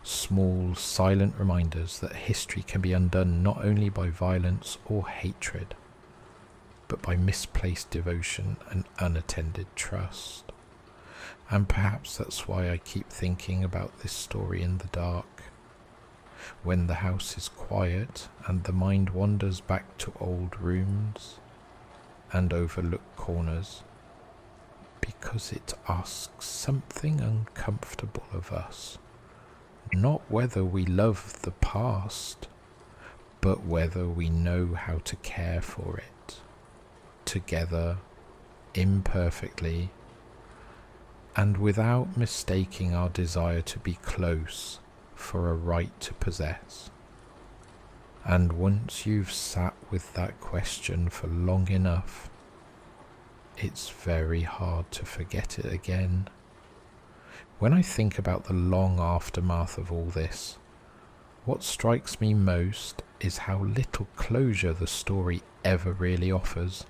Small, silent reminders that history can be undone not only by violence or hatred, but by misplaced devotion and unattended trust. And perhaps that's why I keep thinking about this story in the dark, when the house is quiet and the mind wanders back to old rooms and overlooked corners, because it asks something uncomfortable of us. Not whether we love the past, but whether we know how to care for it together, imperfectly, and without mistaking our desire to be close for a right to possess. And once you've sat with that question for long enough, it's very hard to forget it again. When I think about the long aftermath of all this, what strikes me most is how little closure the story ever really offers.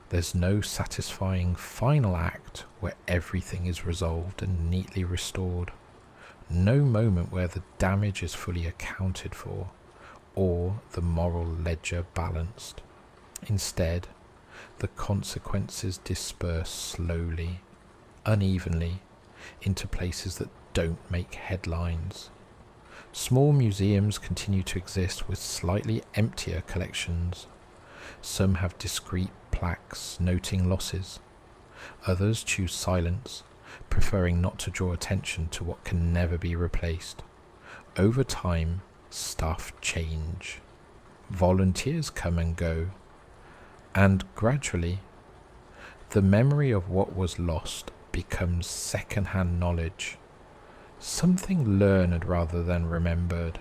There's no satisfying final act where everything is resolved and neatly restored. No moment where the damage is fully accounted for or the moral ledger balanced. Instead, the consequences disperse slowly, unevenly, into places that don't make headlines. Small museums continue to exist with slightly emptier collections. Some have discreet plaques noting losses. Others choose silence, preferring not to draw attention to what can never be replaced. Over time, staff change. Volunteers come and go. And gradually, the memory of what was lost becomes second-hand knowledge, something learned rather than remembered.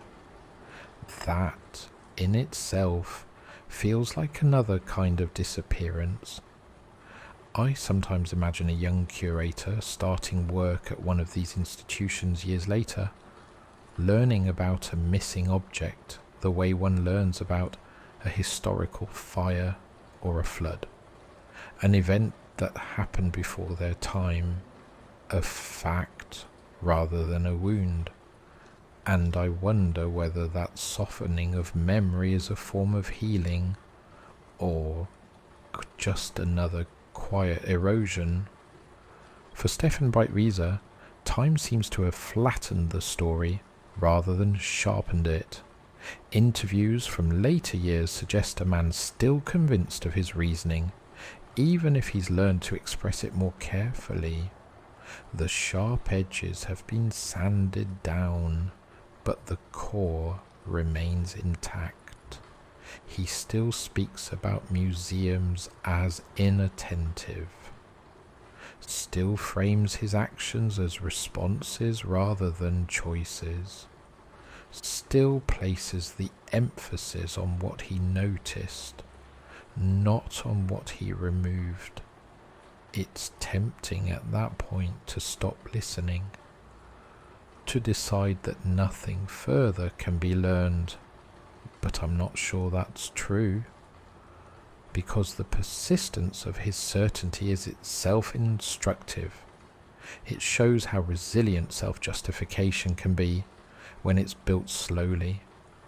That, in itself, feels like another kind of disappearance. I sometimes imagine a young curator starting work at one of these institutions years later, learning about a missing object the way one learns about a historical fire or a flood, an event that happened before their time, a fact rather than a wound. And I wonder whether that softening of memory is a form of healing, or just another quiet erosion. For Stéphane Breitwieser, time seems to have flattened the story rather than sharpened it. Interviews from later years suggest a man still convinced of his reasoning, even if he's learned to express it more carefully. The sharp edges have been sanded down, but the core remains intact. He still speaks about museums as inattentive, still frames his actions as responses rather than choices, still places the emphasis on what he noticed, not on what he removed. It's tempting at that point to stop listening, to decide that nothing further can be learned. But I'm not sure that's true, because the persistence of his certainty is itself instructive. It shows how resilient self-justification can be when it's built slowly,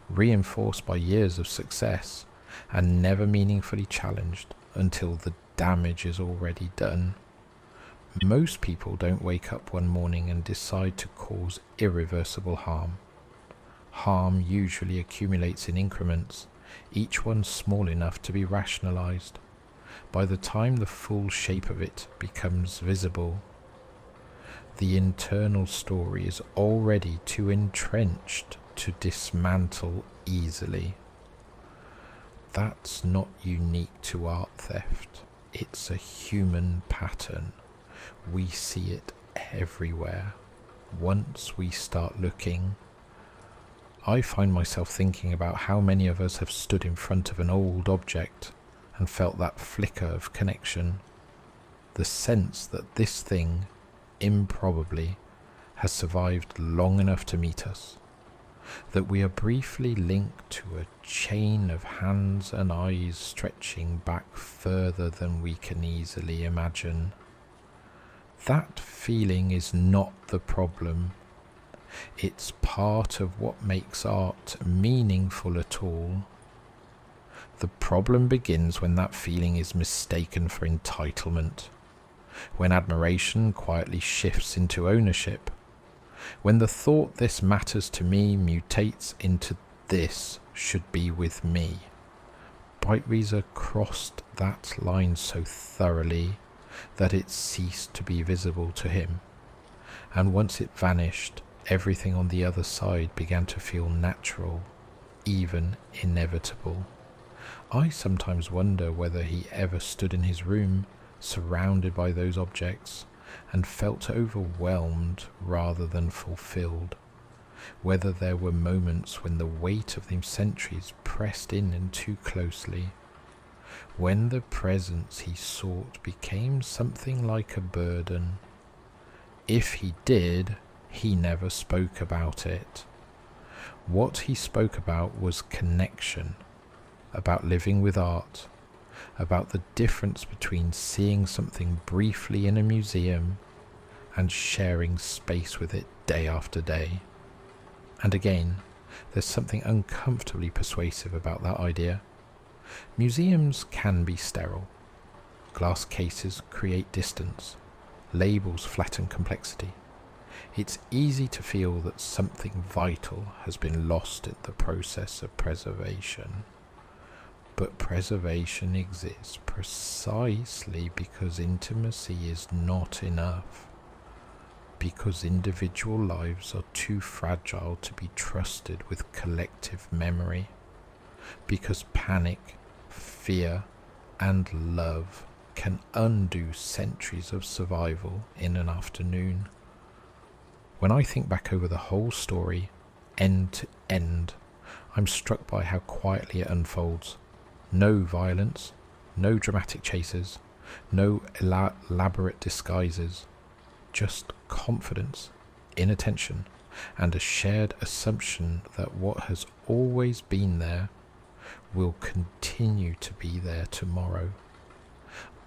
reinforced by years of success, and never meaningfully challenged until the damage is already done. Most people don't wake up one morning and decide to cause irreversible harm. Harm usually accumulates in increments, each one small enough to be rationalized. By the time the full shape of it becomes visible, the internal story is already too entrenched to dismantle easily. That's not unique to art theft. It's a human pattern. We see it everywhere, once we start looking. I find myself thinking about how many of us have stood in front of an old object and felt that flicker of connection, the sense that this thing, improbably, has survived long enough to meet us, that we are briefly linked to a chain of hands and eyes stretching back further than we can easily imagine. That feeling is not the problem. It's part of what makes art meaningful at all. The problem begins when that feeling is mistaken for entitlement, when admiration quietly shifts into ownership, when the thought "this matters to me" mutates into "this should be with me." Breitwieser crossed that line so thoroughly that it ceased to be visible to him, and once it vanished, everything on the other side began to feel natural, even inevitable. I sometimes wonder whether he ever stood in his room, surrounded by those objects, and felt overwhelmed rather than fulfilled. Whether there were moments when the weight of the centuries pressed in too closely, when the presence he sought became something like a burden. If he did, he never spoke about it. What he spoke about was connection, about living with art, about the difference between seeing something briefly in a museum and sharing space with it day after day. And again, there's something uncomfortably persuasive about that idea. Museums can be sterile. Glass cases create distance. Labels flatten complexity. It's easy to feel that something vital has been lost in the process of preservation. But preservation exists precisely because intimacy is not enough, because individual lives are too fragile to be trusted with collective memory, because panic, fear, and love can undo centuries of survival in an afternoon. When I think back over the whole story, end to end, I'm struck by how quietly it unfolds. No violence, no dramatic chases, no elaborate disguises, just confidence, inattention, and a shared assumption that what has always been there will continue to be there tomorrow,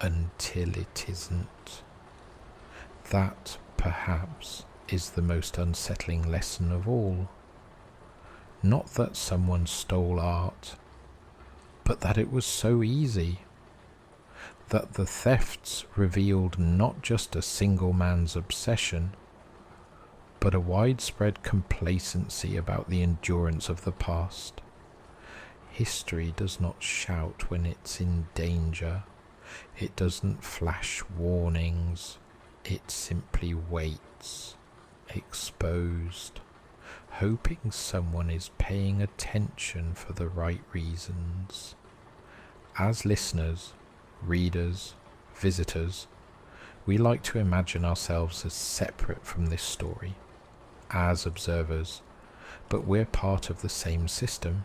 until it isn't. That, perhaps, is the most unsettling lesson of all. Not that someone stole art, but that it was so easy. That the thefts revealed not just a single man's obsession, but a widespread complacency about the endurance of the past. History does not shout when it's in danger. It doesn't flash warnings. It simply waits, exposed, hoping someone is paying attention for the right reasons. As listeners, readers, visitors, we like to imagine ourselves as separate from this story, as observers, but we're part of the same system.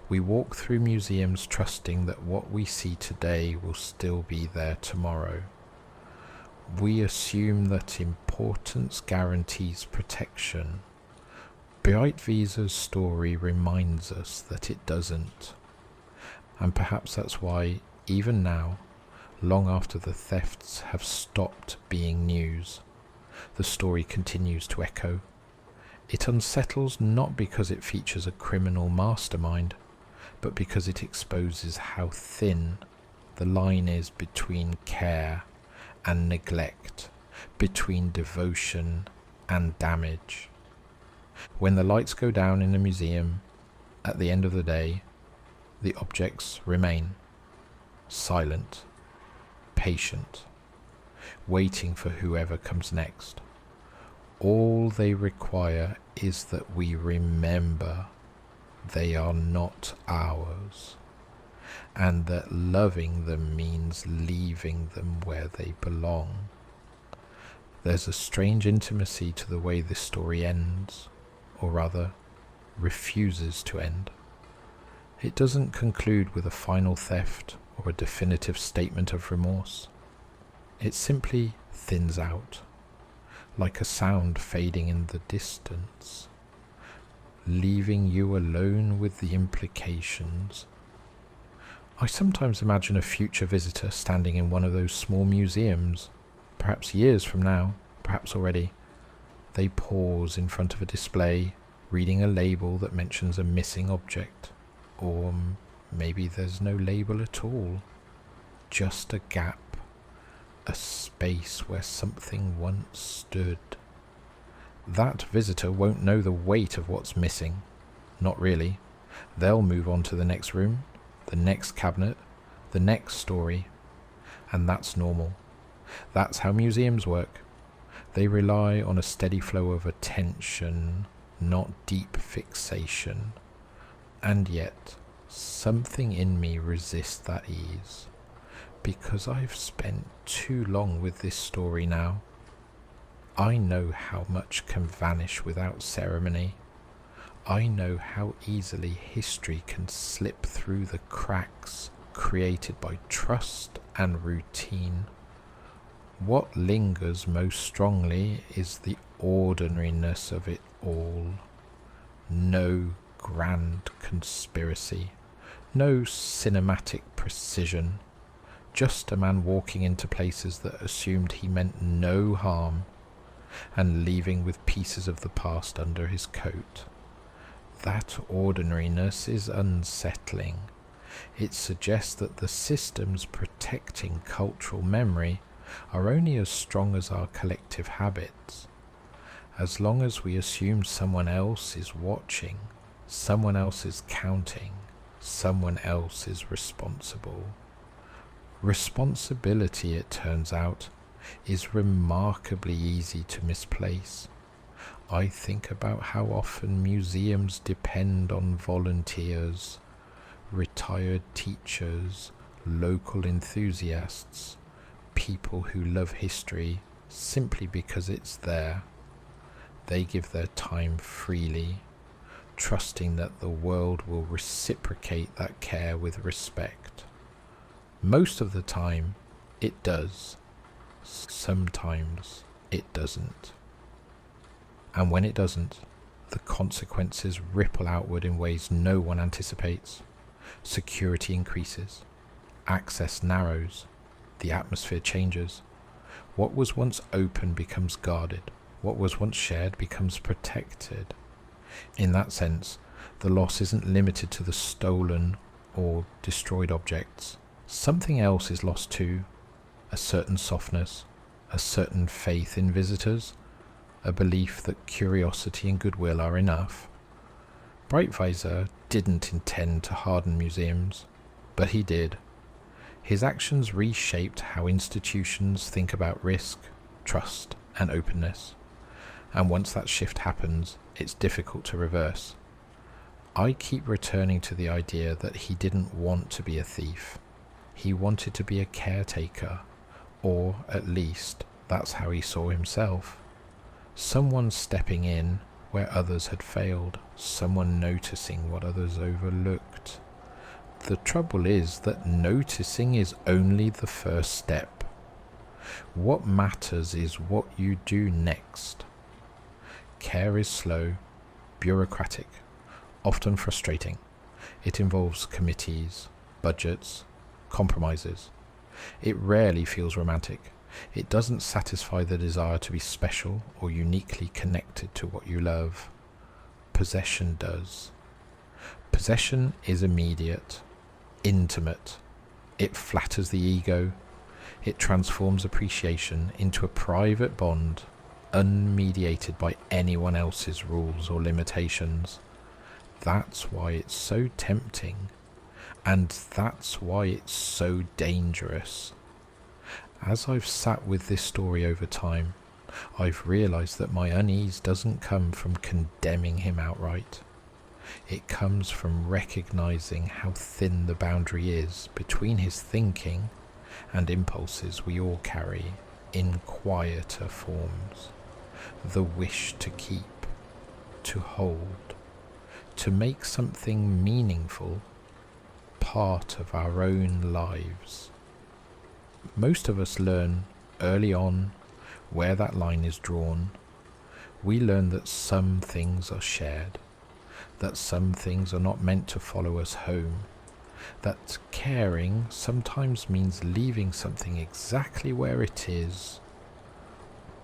We walk through museums trusting that what we see today will still be there tomorrow. We assume that importance guarantees protection. Breitwieser's story reminds us that it doesn't. And perhaps that's why, even now, long after the thefts have stopped being news, the story continues to echo. It unsettles not because it features a criminal mastermind, but because it exposes how thin the line is between care and neglect, between devotion and damage. When the lights go down in a museum, at the end of the day, the objects remain silent, patient, waiting for whoever comes next. All they require is that we remember they are not ours, and that loving them means leaving them where they belong. There's a strange intimacy to the way this story ends, or rather, refuses to end. It doesn't conclude with a final theft or a definitive statement of remorse. It simply thins out, like a sound fading in the distance, leaving you alone with the implications. I sometimes imagine a future visitor standing in one of those small museums, perhaps years from now, perhaps already. They pause in front of a display, reading a label that mentions a missing object. Or maybe there's no label at all, just a gap, a space where something once stood. That visitor won't know the weight of what's missing. Not really. They'll move on to the next room, the next cabinet, the next story. And that's normal. That's how museums work. They rely on a steady flow of attention, not deep fixation. And yet, Something in me resists that ease, because I've spent too long with this story now. I know how much can vanish without ceremony. I know how easily history can slip through the cracks created by trust and routine. What lingers most strongly is the ordinariness of it all. No grand conspiracy, no cinematic precision, just a man walking into places that assumed he meant no harm, and leaving with pieces of the past under his coat. That ordinariness is unsettling. It suggests that the systems protecting cultural memory are only as strong as our collective habits. As long as we assume someone else is watching, someone else is counting, someone else is responsible. Responsibility, it turns out, is remarkably easy to misplace. I think about how often museums depend on volunteers, retired teachers, local enthusiasts, people who love history simply because it's there. They give their time freely, trusting that the world will reciprocate that care with respect. Most of the time, it does. Sometimes it doesn't. And when it doesn't, the consequences ripple outward in ways no one anticipates. Security increases, access narrows, the atmosphere changes. What was once open becomes guarded. What was once shared becomes protected. In that sense, the loss isn't limited to the stolen or destroyed objects. Something else is lost too, a certain softness, a certain faith in visitors, a belief that curiosity and goodwill are enough. Breitwieser didn't intend to harden museums, but he did. His actions reshaped how institutions think about risk, trust, and openness. And once that shift happens, it's difficult to reverse. I keep returning to the idea that he didn't want to be a thief. He wanted to be a caretaker, or at least that's how he saw himself. Someone stepping in where others had failed, someone noticing what others overlooked. The trouble is that noticing is only the first step. What matters is what you do next. Care is slow, bureaucratic, often frustrating. It involves committees, budgets, compromises. It rarely feels romantic. It doesn't satisfy the desire to be special or uniquely connected to what you love. Possession does. Possession is immediate, intimate. It flatters the ego. It transforms appreciation into a private bond, unmediated by anyone else's rules or limitations. That's why it's so tempting, and that's why it's so dangerous. As I've sat with this story over time, I've realized that my unease doesn't come from condemning him outright. It comes from recognizing how thin the boundary is between his thinking and impulses we all carry in quieter forms. The wish to keep, to hold, to make something meaningful part of our own lives. Most of us learn early on where that line is drawn. We learn that some things are shared, that some things are not meant to follow us home, that caring sometimes means leaving something exactly where it is.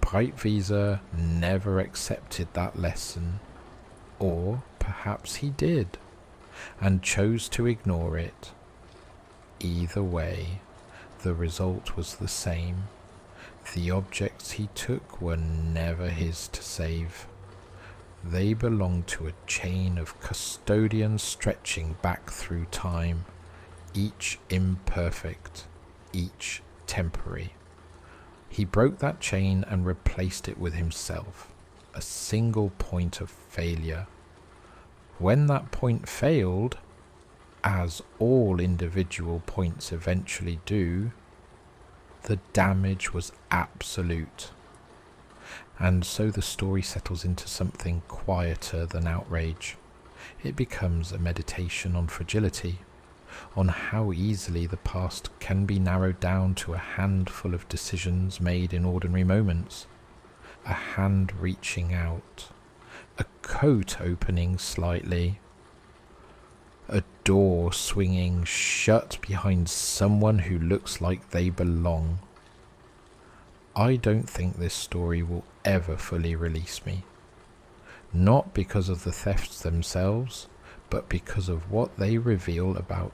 Breitwieser never accepted that lesson, or perhaps he did, and chose to ignore it. Either way, the result was the same. The objects he took were never his to save. They belonged to a chain of custodians stretching back through time, each imperfect, each temporary. He broke that chain and replaced it with himself, a single point of failure. When that point failed, as all individual points eventually do, the damage was absolute. And so the story settles into something quieter than outrage. It becomes a meditation on fragility, on how easily the past can be narrowed down to a handful of decisions made in ordinary moments. A hand reaching out, a coat opening slightly, a door swinging shut behind someone who looks like they belong. I don't think this story will ever fully release me. Not because of the thefts themselves, but because of what they reveal about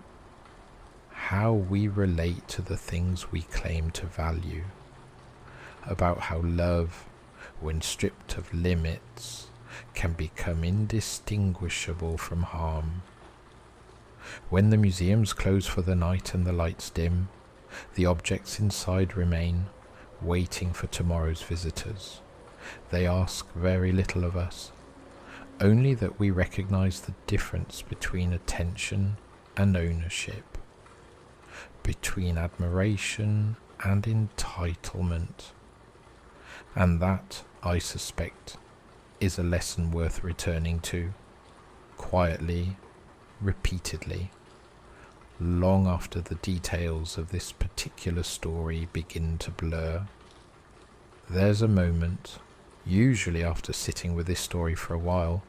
how we relate to the things we claim to value. About how love, when stripped of limits, can become indistinguishable from harm. When the museums close for the night and the lights dim, the objects inside remain, waiting for tomorrow's visitors. They ask very little of us, only that we recognize the difference between attention and ownership, between admiration and entitlement. And that, I suspect, is a lesson worth returning to, quietly, repeatedly, long after the details of this particular story begin to blur. There's a moment, usually after sitting with this story for a while,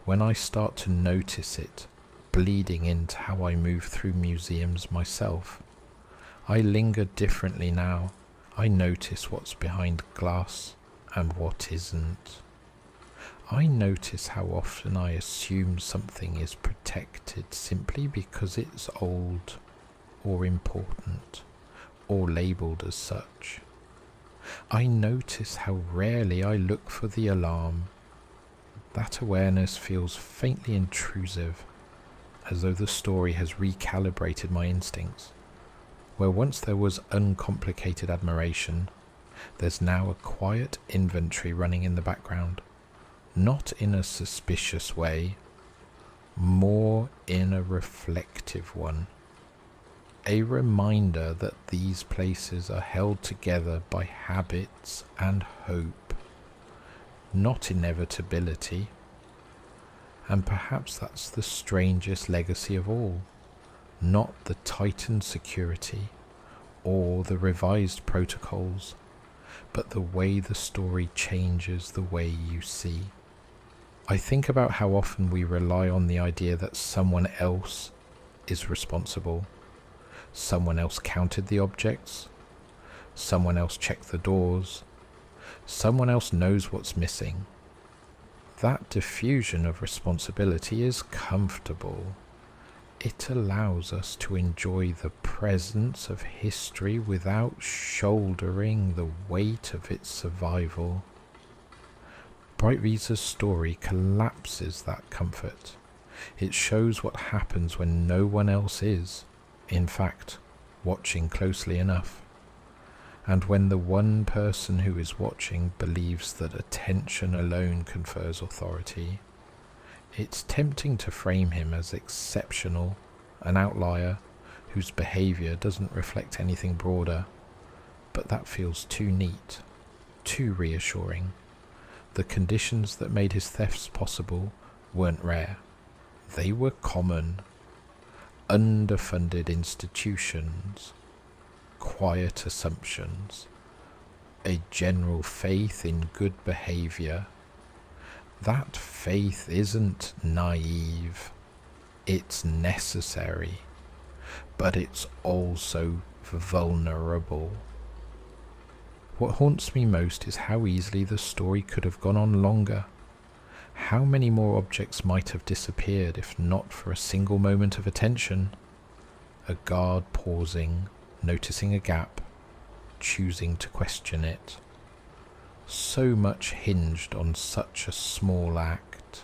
when I start to notice it bleeding into how I move through museums myself. I linger differently now. I notice what's behind glass and what isn't. I notice how often I assume something is protected simply because it's old or important or labelled as such. I notice how rarely I look for the alarm. That awareness feels faintly intrusive, as though the story has recalibrated my instincts. Where once there was uncomplicated admiration, there's now a quiet inventory running in the background. Not in a suspicious way, more in a reflective one. A reminder that these places are held together by habits and hope, not inevitability. And perhaps that's the strangest legacy of all, not the tightened security or the revised protocols, but the way the story changes the way you see. I think about how often we rely on the idea that someone else is responsible. Someone else counted the objects. Someone else checked the doors. Someone else knows what's missing. That diffusion of responsibility is comfortable. It allows us to enjoy the presence of history without shouldering the weight of its survival. Breitwieser's story collapses that comfort. It shows what happens when no one else is, in fact, watching closely enough. And when the one person who is watching believes that attention alone confers authority, it's tempting to frame him as exceptional, an outlier whose behaviour doesn't reflect anything broader. But that feels too neat, too reassuring. The conditions that made his thefts possible weren't rare. They were common. Underfunded institutions, quiet assumptions, a general faith in good behaviour. That faith isn't naive, it's necessary, but it's also vulnerable. What haunts me most is how easily the story could have gone on longer. How many more objects might have disappeared if not for a single moment of attention? A guard pausing, noticing a gap, choosing to question it. So much hinged on such a small act.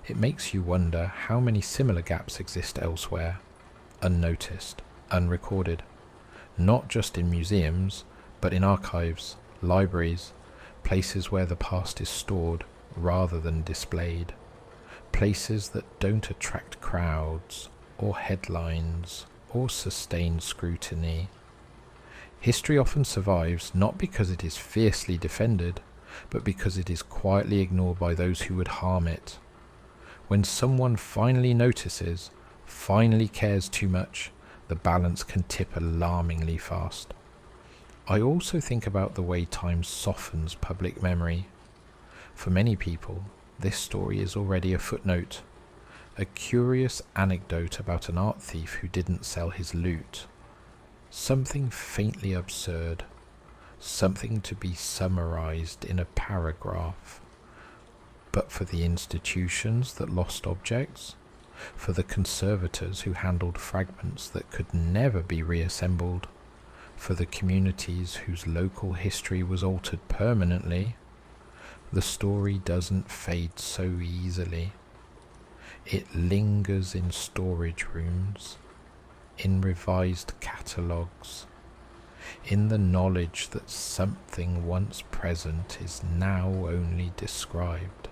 It makes you wonder how many similar gaps exist elsewhere, unnoticed, unrecorded, not just in museums, but in archives, libraries, places where the past is stored rather than displayed, places that don't attract crowds, or headlines or sustained scrutiny. History often survives not because it is fiercely defended, but because it is quietly ignored by those who would harm it. When someone finally notices, finally cares too much, the balance can tip alarmingly fast. I also think about the way time softens public memory. For many people, this story is already a footnote, a curious anecdote about an art thief who didn't sell his loot. Something faintly absurd, something to be summarized in a paragraph. But for the institutions that lost objects, for the conservators who handled fragments that could never be reassembled, for the communities whose local history was altered permanently, the story doesn't fade so easily. It lingers in storage rooms, in revised catalogues, in the knowledge that something once present is now only described.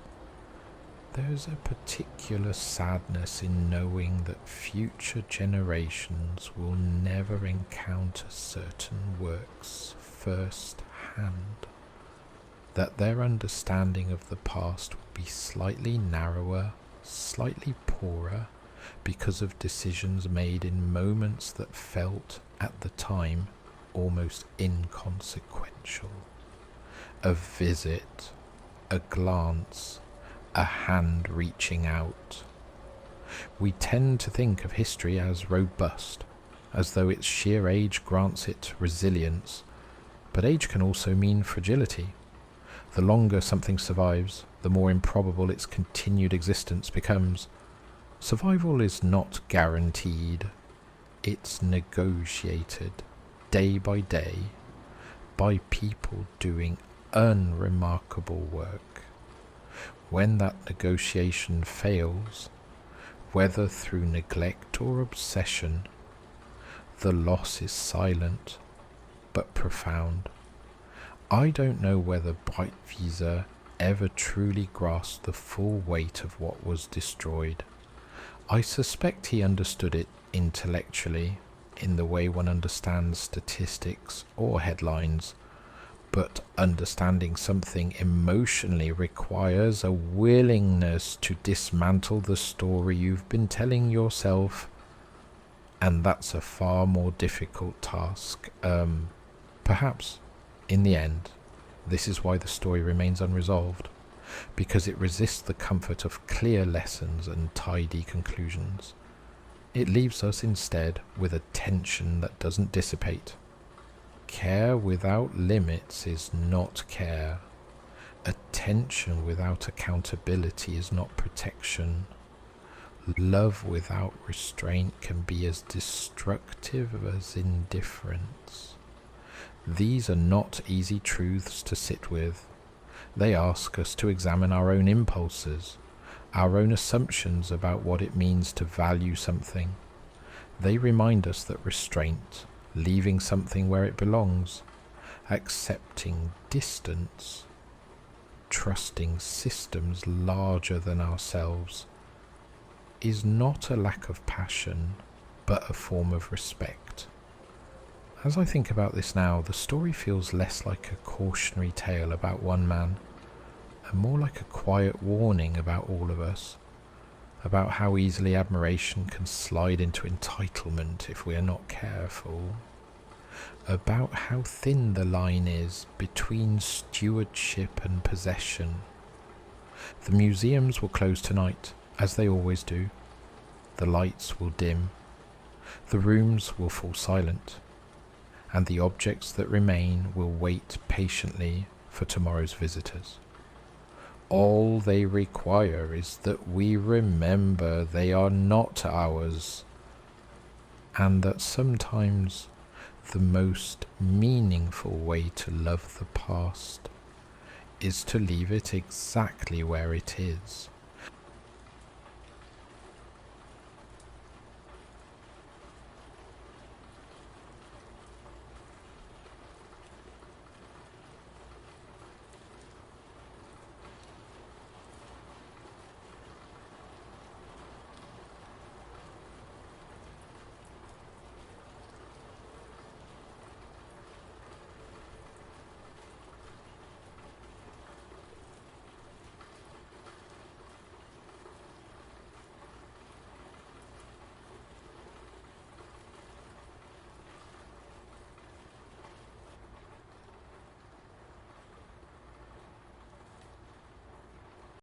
There's a particular sadness in knowing that future generations will never encounter certain works first-hand, that their understanding of the past will be slightly narrower, slightly poorer, because of decisions made in moments that felt, at the time, almost inconsequential. A visit, a glance, a hand reaching out. We tend to think of history as robust, as though its sheer age grants it resilience, but age can also mean fragility. The longer something survives, the more improbable its continued existence becomes. Survival is not guaranteed, it's negotiated, day by day, by people doing unremarkable work. When that negotiation fails, whether through neglect or obsession, the loss is silent but profound. I don't know whether Breitwieser ever truly grasped the full weight of what was destroyed. I suspect he understood it intellectually, in the way one understands statistics or headlines, but understanding something emotionally requires a willingness to dismantle the story you've been telling yourself, and that's a far more difficult task. Perhaps, in the end, this is why the story remains unresolved, because it resists the comfort of clear lessons and tidy conclusions. It leaves us instead with a tension that doesn't dissipate. Care without limits is not care. Attention without accountability is not protection. Love without restraint can be as destructive as indifference. These are not easy truths to sit with. They ask us to examine our own impulses, our own assumptions about what it means to value something. They remind us that restraint, leaving something where it belongs, accepting distance, trusting systems larger than ourselves, is not a lack of passion, but a form of respect. As I think about this now, the story feels less like a cautionary tale about one man, and more like a quiet warning about all of us, about how easily admiration can slide into entitlement if we are not careful, about how thin the line is between stewardship and possession. The museums will close tonight, as they always do. The lights will dim. The rooms will fall silent. And the objects that remain will wait patiently for tomorrow's visitors. All they require is that we remember they are not ours, and that sometimes the most meaningful way to love the past is to leave it exactly where it is.